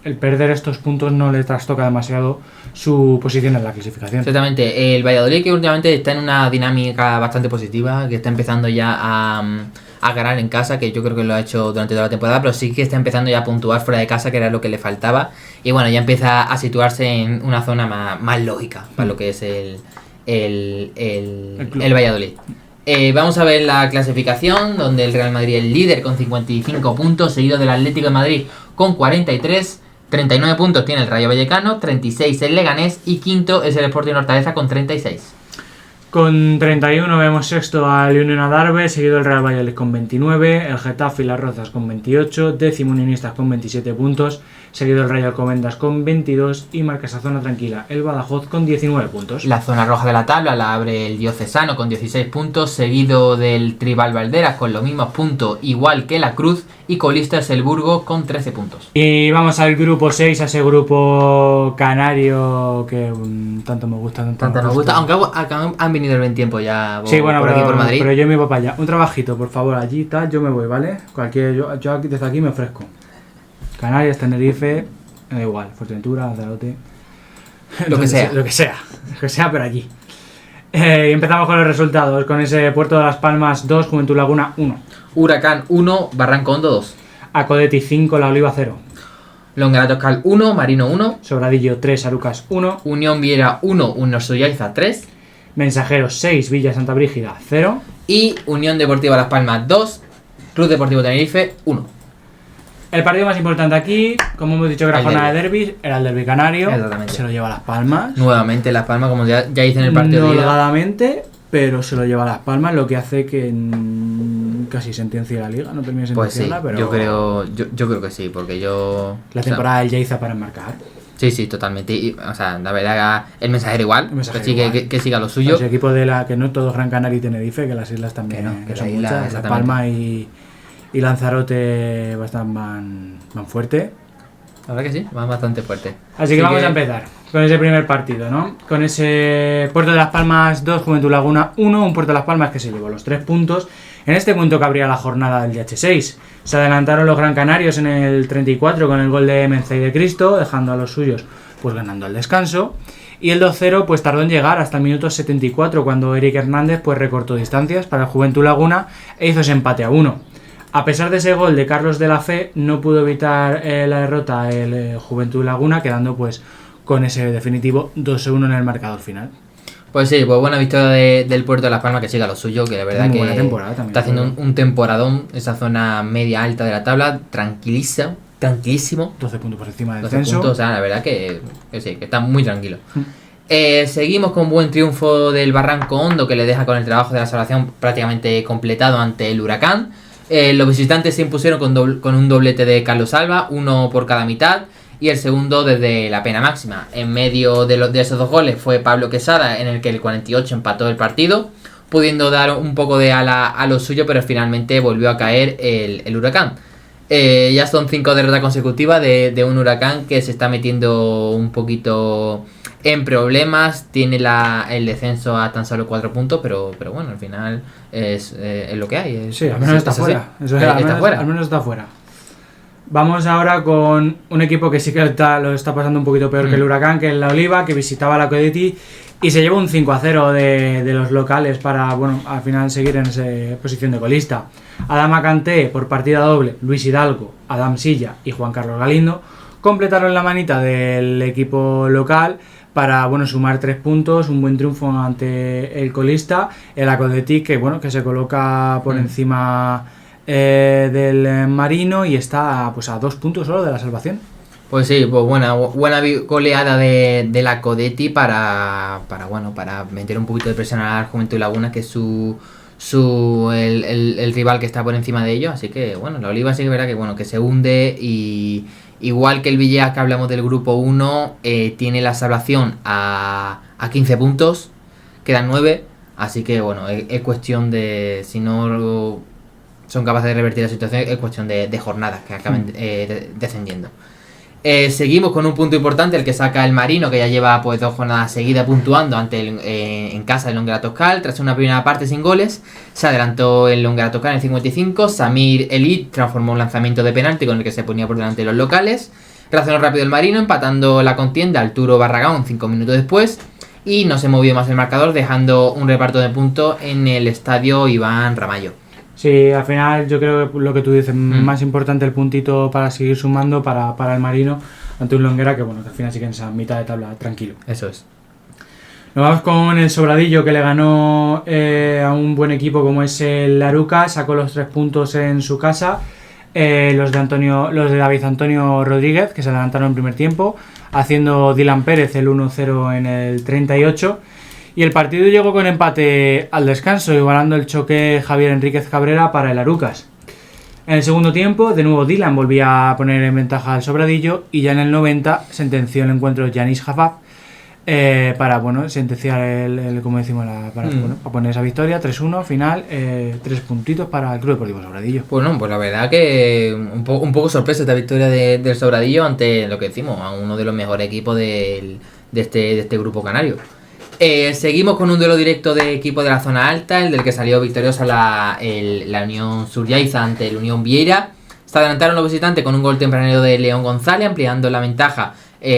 el perder estos puntos no le trastoca demasiado su posición en la clasificación. Exactamente, el Valladolid que últimamente está en una dinámica bastante positiva, que está empezando ya a ganar en casa, que yo creo que lo ha hecho durante toda la temporada, pero sí que está empezando ya a puntuar fuera de casa, que era lo que le faltaba, y bueno, ya empieza a situarse en una zona más lógica para lo que es el Valladolid. Vamos a ver la clasificación, donde el Real Madrid es el líder con 55 puntos, seguido del Atlético de Madrid con 43, 39 puntos tiene el Rayo Vallecano, 36 el Leganés y quinto es el Sporting Hortaleza con 36. Con 31 vemos sexto al Unión Adarve, seguido el Real Valladolid con 29, el Getafe y las Rozas con 28, décimo Unionistas con 27 puntos, seguido el Rayo Alcobendas con 22 y marca esa zona tranquila el Badajoz con 19 puntos. La zona roja de la tabla la abre el Diocesano con 16 puntos, seguido del Tribal Valderas con los mismos puntos, igual que la Cruz, y colista es el Burgos con 13 puntos. Y vamos al grupo 6, a ese grupo canario que tanto me gusta. Tanto nos gusta, aunque han venido el buen tiempo ya sí, bueno, por aquí por Madrid. Pero yo me voy para allá. Un trabajito, por favor, allí tal, yo me voy, ¿vale? Yo aquí, desde aquí me ofrezco. Canarias, Tenerife, me da igual, Fuerteventura, Lanzarote. Lo que sea. Lo que sea, pero allí. Empezamos con los resultados, con ese Puerto de las Palmas 2, Juventud Laguna 1. Huracán 1, Barranco Hondo 2. Acodeti 5, La Oliva 0. Longara Toscal 1, Marino 1. Sobradillo 3, Arucas 1. Unión Viera 1, Unosuyaiza 3. Mensajeros 6, Villa Santa Brígida 0. Y Unión Deportiva Las Palmas 2, Club Deportivo Tenerife 1. El partido más importante aquí, como hemos dicho que era jornada de derbi, era el derbi canario. Exactamente. Se lo lleva Las Palmas. Nuevamente Las Palmas, como ya hice en el partido no de ida. holgadamente, pero se lo lleva Las Palmas, lo que hace que casi sentencie la liga. No termine Pues sí, sentenciarla, pero yo creo que sí, porque la temporada del Yaiza para enmarcar. Sí, totalmente. Y, o sea, la verdad, el Mensajero igual. Que siga lo suyo. Los equipos que no todo es Gran Canaria y Tenerife, que las islas también que son la isla, muchas. La Palma y Lanzarote van fuerte. La verdad que sí, van bastante fuerte. Así que vamos a empezar con ese primer partido, ¿no? Con ese Puerto de las Palmas 2, Juventud Laguna 1, un Puerto de las Palmas que se llevó los 3 puntos. En este punto que abría la jornada del DH6. Se adelantaron los Gran Canarios en el 34 con el gol de Mencey de Cristo, dejando a los suyos pues ganando al descanso. Y el 2-0 pues tardó en llegar hasta el minuto 74, cuando Eric Hernández pues recortó distancias para el Juventud Laguna e hizo ese empate a 1. A pesar de ese gol de Carlos de la Fe, no pudo evitar la derrota el Juventud Laguna, quedando pues con ese definitivo 2-1 en el marcador final. Pues sí, pues buena victoria del Puerto de Las Palmas, que siga lo suyo, que la verdad muy que buena temporada también, está haciendo un temporadón, esa zona media alta de la tabla, tranquilísimo. 12 puntos por encima del 12 descenso. puntos, o sea, la verdad que sí, que está muy tranquilo. Seguimos con buen triunfo del Barranco Hondo, que le deja con el trabajo de la salvación prácticamente completado ante el Huracán. Los visitantes se impusieron con un doblete de Carlos Alba, uno por cada mitad, y el segundo desde la pena máxima. En medio de esos dos goles fue Pablo Quesada, en el que el 48 empató el partido, pudiendo dar un poco de ala a lo suyo, pero finalmente volvió a caer el Huracán. Ya son 5 derrotas consecutivas de un Huracán que se está metiendo un poquito en problemas. Tiene el descenso a tan solo 4 puntos, pero bueno, al final es lo que hay. Sí, al menos está fuera. Al menos está fuera. Vamos ahora con un equipo que sí que lo está pasando un poquito peor que el Huracán, que es la Oliva, que visitaba la Acodeti y se lleva un 5-0 de los locales para, bueno, al final seguir en esa posición de colista. Adama Canté por partida doble, Luis Hidalgo, Adam Silla y Juan Carlos Galindo completaron la manita del equipo local para, bueno, sumar 3 puntos, un buen triunfo ante el colista, el Acodeti, que bueno, que se coloca por encima del Marino y está pues a 2 puntos solo de la salvación. Pues sí, pues buena goleada de la Acodeti para meter un poquito de presión al Juventud Laguna, que es el rival que está por encima de ellos. Así que bueno, la Oliva sí que es verdad que bueno, que se hunde, y igual que el Villegas, que hablamos del grupo 1, tiene la salvación a 15 puntos, quedan 9, así que bueno, es cuestión de, si no son capaces de revertir la situación, es cuestión de jornadas que acaben descendiendo. Seguimos con un punto importante, el que saca el Marino, que ya lleva pues 2 jornadas seguidas puntuando en casa del Longera Toscal. Tras una primera parte sin goles, se adelantó el Longera Toscal en el 55. Samir Elid transformó un lanzamiento de penalti con el que se ponía por delante de los locales. Reaccionó rápido el Marino, empatando la contienda Arturo Barragán 5 minutos después, y no se movió más el marcador, dejando un reparto de puntos en el estadio Iván Ramallo. Sí, al final yo creo que lo que tú dices, más importante el puntito para seguir sumando para el Marino ante un Longuera que bueno, que al final sigue en esa mitad de tabla tranquilo. Eso es. Nos vamos con el Sobradillo, que le ganó a un buen equipo como es el Aruca, sacó los 3 puntos en su casa. Los de David Antonio Rodríguez, que se adelantaron en primer tiempo, haciendo Dylan Pérez el 1-0 en el 38. Y el partido llegó con empate al descanso, igualando el choque Javier Enríquez Cabrera para el Arucas. En el segundo tiempo, de nuevo Dylan volvía a poner en ventaja al Sobradillo y ya en el 90 sentenció el encuentro Yanis Jafaf para, bueno, sentenciar como decimos, para poner esa victoria, 3-1, final, 3 puntitos para el Club Deportivo Sobradillo. Bueno, pues la verdad que un poco sorpresa esta victoria del Sobradillo ante lo que decimos, a uno de los mejores equipos de este grupo canario. Seguimos con un duelo directo de equipos de la zona alta, el del que salió victoriosa la Unión Surjaiza ante el Unión Vieira. Se adelantaron los visitantes con un gol tempranero de León González, ampliando la ventaja.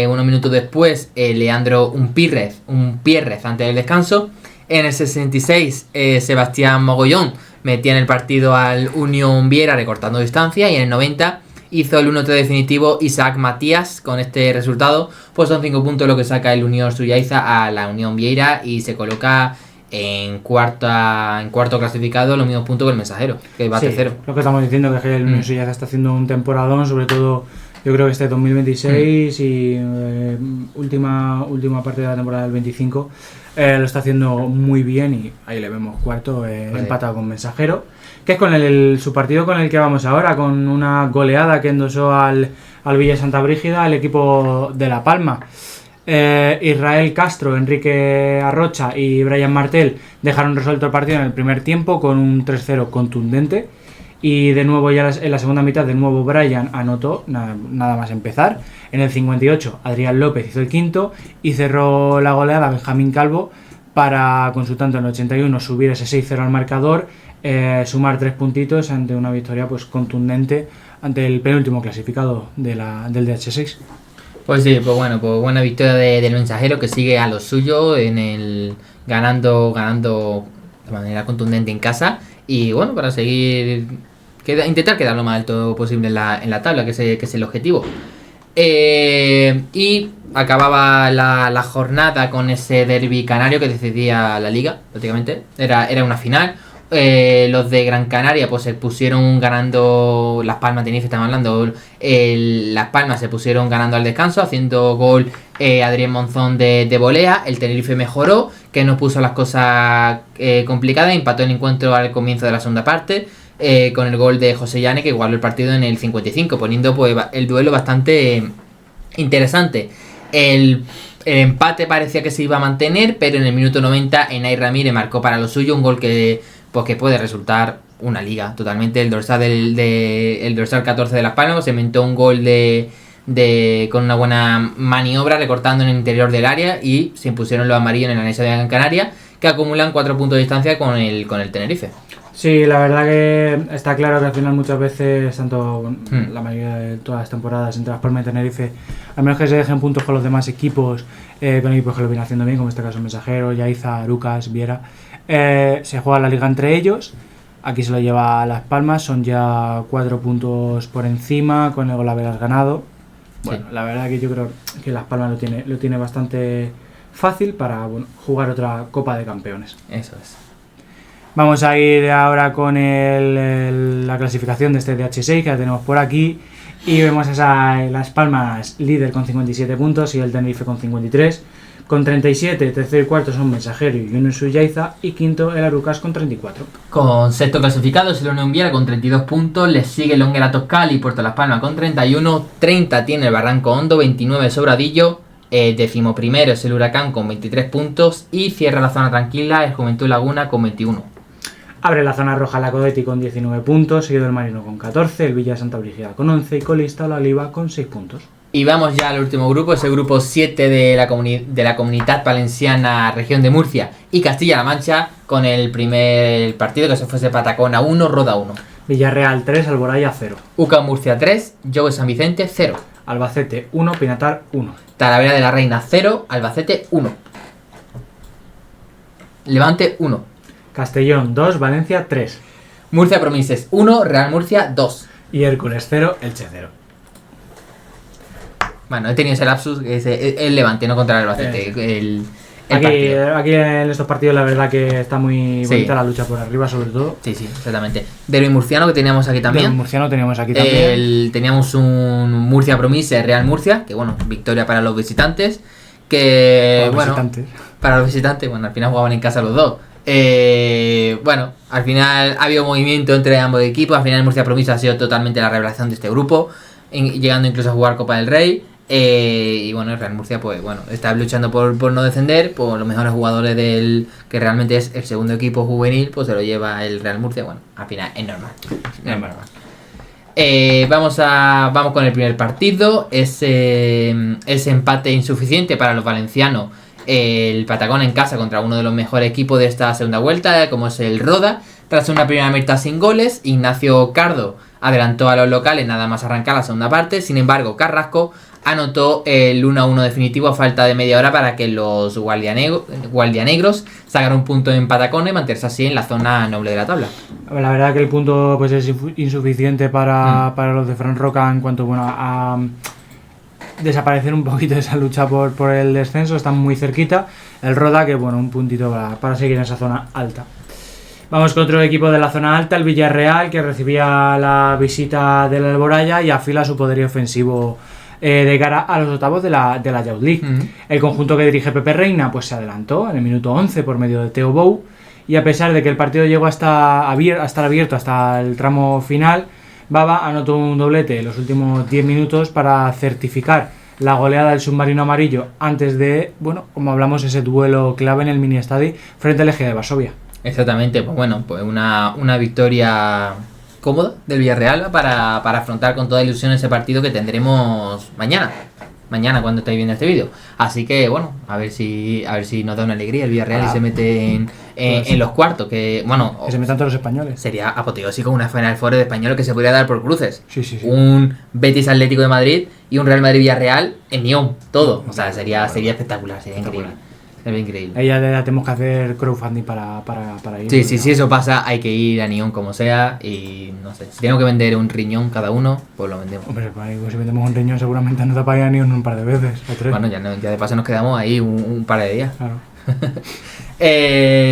Unos minutos después, Leandro Umpierrez antes del descanso. En el 66, Sebastián Mogollón metía en el partido al Unión Viera recortando distancia. Y en el 90 hizo el 1-3 definitivo Isaac Matías. Con este resultado, pues son 5 puntos lo que saca el Unión Surjaiza a la Unión Vieira y se coloca en cuarto clasificado, los mismos puntos que el Mensajero, que va tercero. Lo que estamos diciendo que es que el Unión Surjaiza está haciendo un temporadón, sobre todo yo creo que este 2026 y última parte de la temporada del 25 lo está haciendo muy bien y ahí le vemos cuarto, empatado con Mensajero, que es con su partido con el que vamos ahora, con una goleada que endosó al Villa Santa Brígida, el equipo de La Palma. Israel Castro, Enrique Arrocha y Brian Martel dejaron resuelto el partido en el primer tiempo con un 3-0 contundente. Y de nuevo ya en la segunda mitad, de nuevo Brian anotó, nada más empezar. En el 58 Adrián López hizo el quinto y cerró la goleada Benjamín Calvo para, con su tanto en el 81, subir ese 6-0 al marcador, sumar 3 puntitos ante una victoria pues contundente ante el penúltimo clasificado del DH6. Pues sí, pues bueno, pues buena victoria del Mensajero, que sigue a lo suyo ganando de manera contundente en casa. Y bueno, para seguir intentar quedar lo más alto posible en la tabla, que es el objetivo. Y acababa la jornada con ese derbi canario que decidía la liga, prácticamente. Era una final. Los de Gran Canaria pues se pusieron ganando. Las Palmas, Tenerife, estamos hablando. Las Palmas se pusieron ganando al descanso, haciendo gol Adrián Monzón de volea. El Tenerife mejoró, que nos puso las cosas complicadas. Empató el encuentro al comienzo de la segunda parte con el gol de José Llane, que igualó el partido en el 55, poniendo pues el duelo bastante interesante. El empate parecía que se iba a mantener, pero en el minuto 90 Enay Ramírez marcó para lo suyo un gol que puede resultar una liga totalmente. El dorsal el dorsal 14 de Las Palmas se inventó un gol con una buena maniobra recortando en el interior del área y se impusieron los amarillos en el anexo de Gran Canaria, que acumulan 4 puntos de distancia con el Tenerife. Sí, la verdad que está claro que al final muchas veces, tanto la mayoría de todas las temporadas entre Las Palmas y Tenerife, al menos que se dejen puntos con los demás equipos, con equipos que lo vienen haciendo bien, como en este caso Mensajero, Yaiza, Arucas, Viera, se juega la liga entre ellos. Aquí se lo lleva Las Palmas, son ya 4 puntos por encima, con el Golaveras ganado. Bueno, sí. La verdad que yo creo que Las Palmas lo tiene bastante fácil para jugar otra Copa de Campeones. Eso es. Vamos a ir ahora con la clasificación de este DH6 que la tenemos por aquí. Y vemos Las Palmas líder con 57 puntos y el Tenerife con 53. Con 37, tercero y cuarto son Mensajero y Unión Surjaiza, y quinto el Arucas con 34. Con sexto clasificado es el Unión Viera con 32 puntos, le sigue el Onguera Toscal y Puerto Las Palmas con 31, 30 tiene el Barranco Hondo, 29 Sobradillo, decimoprimero es el Huracán con 23 puntos y cierra la zona tranquila el Juventud Laguna con 21. Abre la zona roja la Codeti con 19 puntos, seguido el Marino con 14, el Villa Santa Brígida con 11 y colista la Oliva con 6 puntos. Y vamos ya al último grupo, es el grupo 7 de la Comunidad Valenciana, Región de Murcia y Castilla-La Mancha, con el primer partido que se fuese Patacona 1, Roda 1. Villarreal 3, Alboraya 0. UCAM Murcia 3, Jove San Vicente 0. Albacete 1, Pinatar 1. Talavera de la Reina 0, Albacete 1. Levante 1. Castellón 2, Valencia 3. Murcia Promises 1, Real Murcia 2. Y Hércules 0, Elche 0. Bueno, he tenido ese lapsus, el Levante, no contra el Albacete. Aquí en estos partidos la verdad que está muy bonita la lucha por arriba, sobre todo. Sí, exactamente. Derbi murciano que teníamos aquí también. Derbi murciano teníamos aquí también. Teníamos un Murcia Promise, Real Murcia, que bueno, victoria para los visitantes. Que para los visitantes, bueno, al final jugaban en casa los dos. Bueno, al final ha habido movimiento entre ambos equipos. Al final el Murcia Promisa ha sido totalmente la revelación de este grupo, llegando incluso a jugar Copa del Rey. Y bueno, el Real Murcia pues bueno, está luchando por no descender, por los mejores jugadores del que realmente es el segundo equipo juvenil, pues se lo lleva el Real Murcia. Bueno, al final es normal. Vamos con el primer partido. Ese empate insuficiente para los valencianos. El Patagón en casa contra uno de los mejores equipos de esta segunda vuelta, como es el Roda. Tras una primera mitad sin goles, Ignacio Cardo adelantó a los locales nada más arrancar la segunda parte. Sin embargo, Carrasco anotó el 1-1 definitivo a falta de media hora para que los guardianegros sacaran un punto en Patacón y mantenerse así en la zona noble de la tabla. La verdad que el punto pues es insuficiente para los de Fran Roca en cuanto a desaparecer un poquito de esa lucha por el descenso. Están muy cerquita. El Roda, que bueno, un puntito para seguir en esa zona alta. Vamos con otro equipo de la zona alta, el Villarreal, que recibía la visita del Alboraya y afila su poderío ofensivo de cara a los octavos de la Youth League. El conjunto que dirige Pepe Reina pues se adelantó en el minuto 11 por medio de Theo Bou, y a pesar de que el partido llegó a estar abierto hasta el tramo final, Baba anotó un doblete en los últimos 10 minutos para certificar la goleada del submarino amarillo antes de, bueno, como hablamos, ese duelo clave en el mini estadio frente al Eje de Varsovia. Exactamente, pues bueno, pues una victoria cómoda del Villarreal para afrontar con toda ilusión ese partido que tendremos mañana cuando estáis viendo este vídeo. Así que bueno, a ver si nos da una alegría el Villarreal y se mete en los cuartos, que bueno, que se metan todos los españoles. Sería apoteósico una Final Four de españoles que se podría dar por cruces. Sí. Un Betis Atlético de Madrid y un Real Madrid Villarreal en Nyon, todo. O sea, sería espectacular, sería increíble. Es increíble. Ahí ya tenemos que hacer crowdfunding para ir. Sí, si eso pasa, hay que ir a Nyon como sea. Y no sé, si tenemos que vender un riñón cada uno, pues lo vendemos. Hombre, pues, si vendemos un riñón, seguramente nos da para ir a Nyon un par de veces o tres. Bueno, ya de paso nos quedamos ahí un par de días. Claro.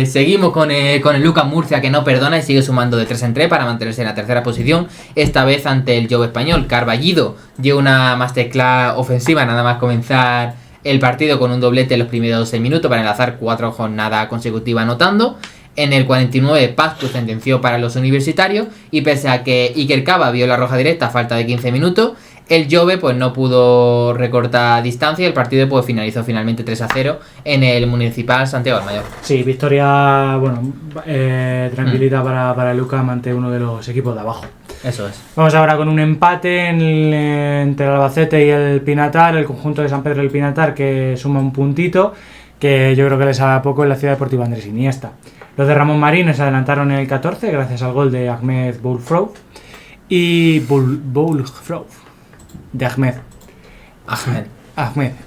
Seguimos con el Lucas Murcia, que no perdona y sigue sumando de 3 en 3 para mantenerse en la tercera posición, esta vez ante el Jove español. Carballido dio una masterclass ofensiva nada más comenzar el partido con un doblete en los primeros 6 minutos para enlazar 4 jornadas consecutivas anotando. En el 49 Pascu sentenció para los universitarios, y pese a que Iker Cava vio la roja directa a falta de 15 minutos, el Jove pues no pudo recortar distancia y el partido pues finalizó finalmente 3-0 en el Municipal Santiago del Mayor. Sí, victoria tranquilita para el Lucas ante uno de los equipos de abajo. Eso es. Vamos ahora con un empate entre el Albacete y el Pinatar, el conjunto de San Pedro y el Pinatar, que suma un puntito, que yo creo que les sabe poco en la Ciudad Deportiva Andrés Iniesta. Los de Ramón Marín se adelantaron en el 14 gracias al gol de Ahmed Boulfrouf de Ahmed,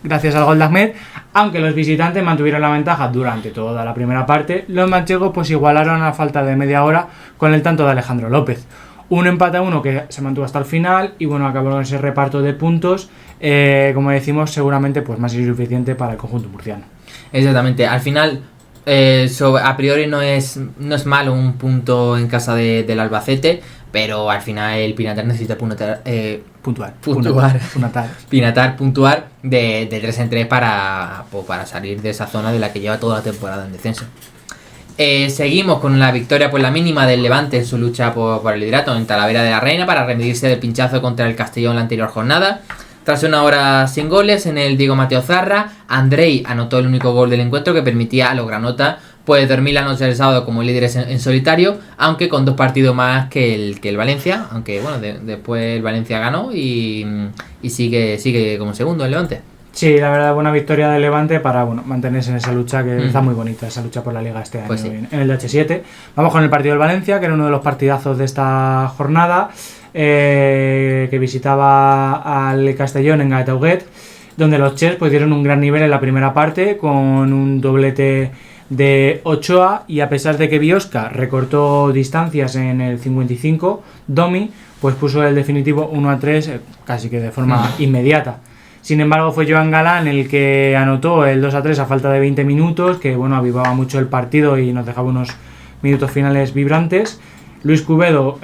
gracias al gol de Ahmed, aunque los visitantes mantuvieron la ventaja durante toda la primera parte. Los manchegos pues igualaron a falta de media hora con el tanto de Alejandro López. Un empate a 1 que se mantuvo hasta el final y bueno, acabó con ese reparto de puntos, como decimos, seguramente pues más insuficiente para el conjunto murciano. Exactamente, al final a priori no es malo un punto en casa del Albacete, pero al final el Pinatar necesita puntuar de 3 en 3 para salir de esa zona de la que lleva toda la temporada en descenso. Seguimos con la victoria por la mínima del Levante en su lucha por el liderato en Talavera de la Reina para remitirse del pinchazo contra el Castellón la anterior jornada. Tras una hora sin goles en el Diego Mateo Zarra, Andrei anotó el único gol del encuentro que permitía a los granotas pues dormir la noche del sábado como líderes en solitario, aunque con 2 partidos más que el Valencia, aunque bueno, después el Valencia ganó y sigue como segundo el Levante. Sí, la verdad, buena victoria del Levante para mantenerse en esa lucha que está muy bonita, esa lucha por la Liga este año pues sí. En el H7. Vamos con el partido del Valencia, que era uno de los partidazos de esta jornada, que visitaba al Castellón en Gaetauguet, donde los Chers pues dieron un gran nivel en la primera parte con un doblete de Ochoa, y a pesar de que Biosca recortó distancias en el 55, Domi pues puso el definitivo 1-3 casi que de forma inmediata. Sin embargo, fue Joan Galán el que anotó el 2-3 a falta de 20 minutos, que bueno, avivaba mucho el partido y nos dejaba unos minutos finales vibrantes. Luis Cubedo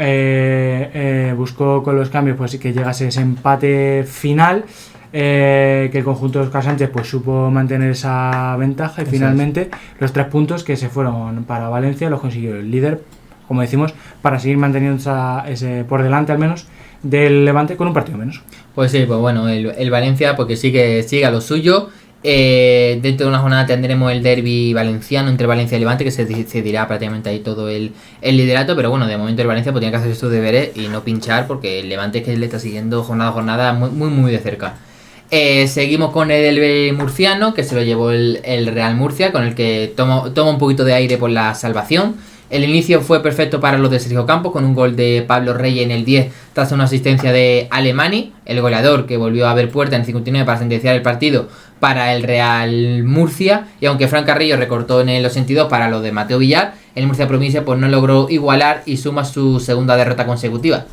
buscó con los cambios pues que llegase ese empate final. que el conjunto de Óscar Sánchez pues supo mantener esa ventaja y finalmente los 3 puntos que se fueron para Valencia los consiguió el líder, como decimos, para seguir manteniendo ese por delante al menos del Levante con un partido menos. Pues sí, pues bueno, el Valencia porque sigue a lo suyo. Dentro de una jornada tendremos el derbi valenciano entre Valencia y Levante, que se decidirá prácticamente ahí todo el liderato, pero bueno, de momento el Valencia pues tiene que hacer sus deberes y no pinchar, porque el Levante es que le está siguiendo jornada a jornada muy de cerca. Seguimos con el derbi murciano, que se lo llevó el Real Murcia, con el que toma un poquito de aire por la salvación. El inicio fue perfecto para los de Sergio Campos, con un gol de Pablo Reyes en el 10 tras una asistencia de Alemany, el goleador que volvió a ver puerta en el 59 para sentenciar el partido para el Real Murcia, y aunque Fran Carrillo recortó en los sentidos para los de Mateo Villar, el Murcia Provincia pues no logró igualar y suma su segunda derrota consecutiva.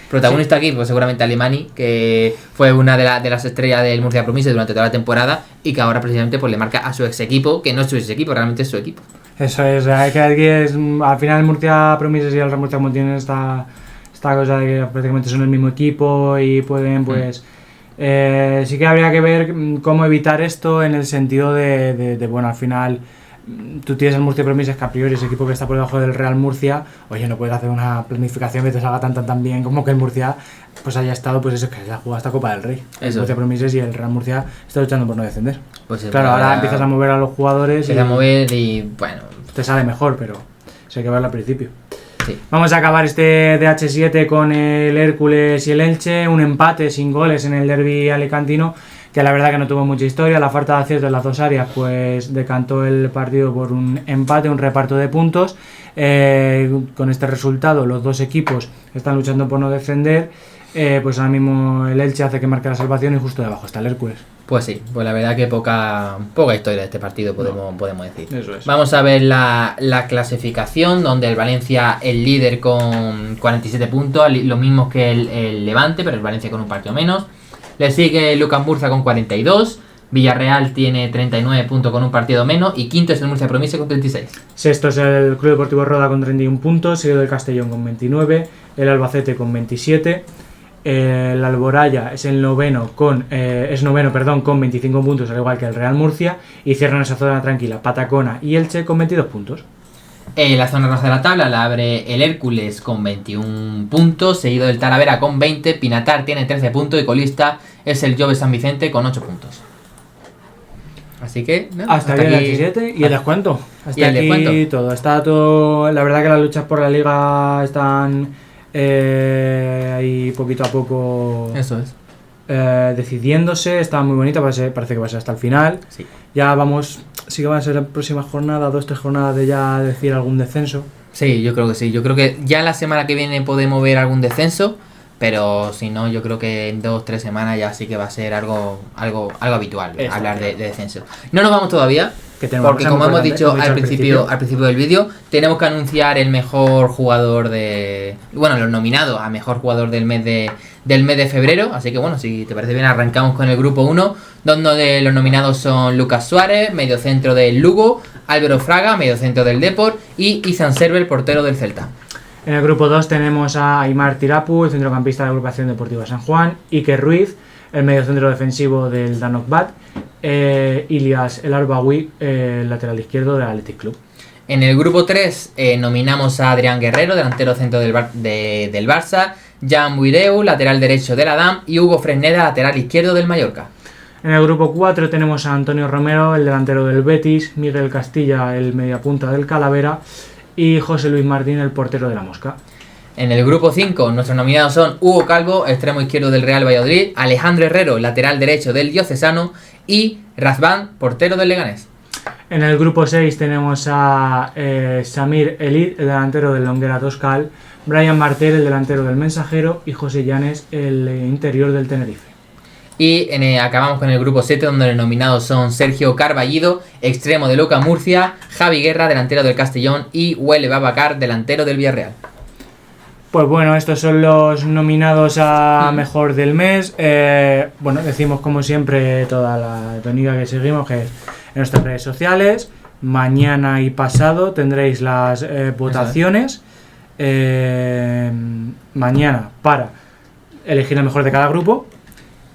Protagonista aquí, pues seguramente Alemany, que fue una de las estrellas del Murcia Provincia durante toda la temporada y que ahora precisamente pues le marca a su ex equipo, que no es su ex equipo, realmente es su equipo. Eso es que aquí al final el Murcia Promises y el Real Murcia como tienen esta cosa de que prácticamente son el mismo equipo y pueden pues sí que habría que ver cómo evitar esto en el sentido de bueno, al final tú tienes el Murcia Promises que a priori ese equipo que está por debajo del Real Murcia, oye, no puedes hacer una planificación que te salga tan bien como que el Murcia pues haya estado, pues eso, que haya jugado hasta Copa del Rey. El Murcia Promises y el Real Murcia está luchando por no descender. Pues claro, ahora empiezas a mover a los jugadores y bueno, te sale mejor, pero eso hay que verlo al principio. Sí. Vamos a acabar este DH7 con el Hércules y el Elche, un empate sin goles en el derbi alicantino, que la verdad que no tuvo mucha historia. La falta de acierto en las dos áreas pues decantó el partido por un empate, un reparto de puntos. Con este resultado los dos equipos están luchando por no descender. Pues ahora mismo el Elche hace que marque la salvación y justo debajo está el Hércules. Pues sí, pues la verdad que poca historia de este partido podemos decir. Eso es. Vamos a ver la clasificación, donde el Valencia el líder con 47 puntos, lo mismo que el Levante, pero el Valencia con un partido menos. Le sigue Lucas Murcia con 42, Villarreal tiene 39 puntos con un partido menos y quinto es el Murcia Promise con 36. Sexto es el Club Deportivo Roda con 31 puntos, seguido del Castellón con 29, el Albacete con 27, el Alboraya es noveno con 25 puntos, al igual que el Real Murcia, y cierran esa zona tranquila Patacona y Elche con 22 puntos. La zona roja de la tabla la abre el Hércules con 21 puntos, seguido del Talavera con 20, Pinatar tiene 13 puntos y colista es el Jove San Vicente con 8 puntos. Así que hasta aquí el 17 y el descuento. Hasta aquí descuento. Está todo. La verdad que las luchas por la liga están ahí poquito a poco. Eso es. Decidiéndose, está muy bonita, parece que va a ser hasta el final. Sí. Ya vamos, sí que va a ser la próxima jornada, 2-3 jornadas de ya decir algún descenso. Sí, yo creo que sí. Yo creo que ya la semana que viene podemos ver algún descenso, pero si no, yo creo que en 2-3 semanas ya sí que va a ser algo habitual hablar de descenso. No nos vamos todavía, porque como hemos dicho al principio del vídeo, tenemos que anunciar el mejor jugador los nominados a mejor jugador del mes de febrero. Así que bueno, si te parece bien, arrancamos con el grupo 1, donde los nominados son Lucas Suárez, mediocentro del Lugo, Álvaro Fraga, mediocentro del Depor, y Izan Server, portero del Celta. En el grupo 2 tenemos a Aimar Tirapu, el centrocampista de la Agrupación Deportiva San Juan, Iker Ruiz, el mediocentro defensivo del Danokbat, Ilias El Arbawi, el lateral izquierdo del Athletic Club. En el grupo 3 nominamos a Adrián Guerrero, delantero centro del Barça, Jan Buireu, lateral derecho del Adam, y Hugo Fresneda, lateral izquierdo del Mallorca. En el grupo 4 tenemos a Antonio Romero, el delantero del Betis, Miguel Castilla, el mediapunta del Calavera, y José Luis Martín, el portero de la Mosca. En el grupo 5 nuestros nominados son Hugo Calvo, extremo izquierdo del Real Valladolid, Alejandro Herrero, lateral derecho del Diocesano, y Razvan, portero del Leganés. En el grupo 6 tenemos a Samir Elid, el delantero del Longuera Toscal, Brian Martel, el delantero del Mensajero, y José Llanes, el interior del Tenerife. Y acabamos con el grupo 7, donde los nominados son Sergio Carballido, extremo de Lucas Murcia, Javi Guerra, delantero del Castellón, y Huele Babacar, delantero del Villarreal. Pues bueno, estos son los nominados a mejor del mes. Decimos como siempre toda la tónica que seguimos, que es en nuestras redes sociales. Mañana y pasado tendréis las votaciones. Mañana para elegir el mejor de cada grupo.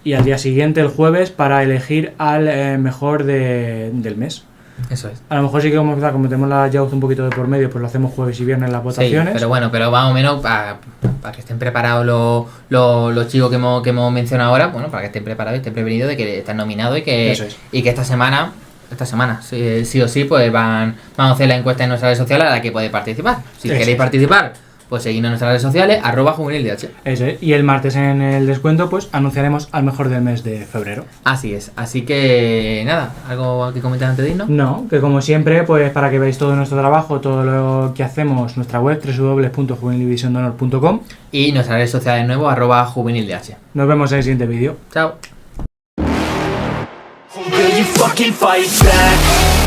y al día siguiente, el jueves, para elegir al mejor del mes. Eso es. A lo mejor sí que como tenemos la Youth un poquito de por medio, pues lo hacemos jueves y viernes las votaciones. Sí, pero más o menos para que estén preparados los chicos que hemos mencionado ahora, bueno, para que estén preparados y estén prevenidos de que están nominados y que esta semana, sí o sí, pues vamos a hacer la encuesta en nuestras redes sociales a la que podéis participar. Si queréis participar, pues seguidnos en nuestras redes sociales, @juvenildh. Eso es. Y el martes en el descuento, pues anunciaremos al mejor del mes de febrero. Así es. Así que nada, ¿algo que comentar antes de irnos? No, que como siempre, pues para que veáis todo nuestro trabajo, todo lo que hacemos, nuestra web www.juvenildivisiondehonor.com y nuestras redes sociales de nuevo, @juvenildh. Nos vemos en el siguiente vídeo. Chao. Will you fucking fight back?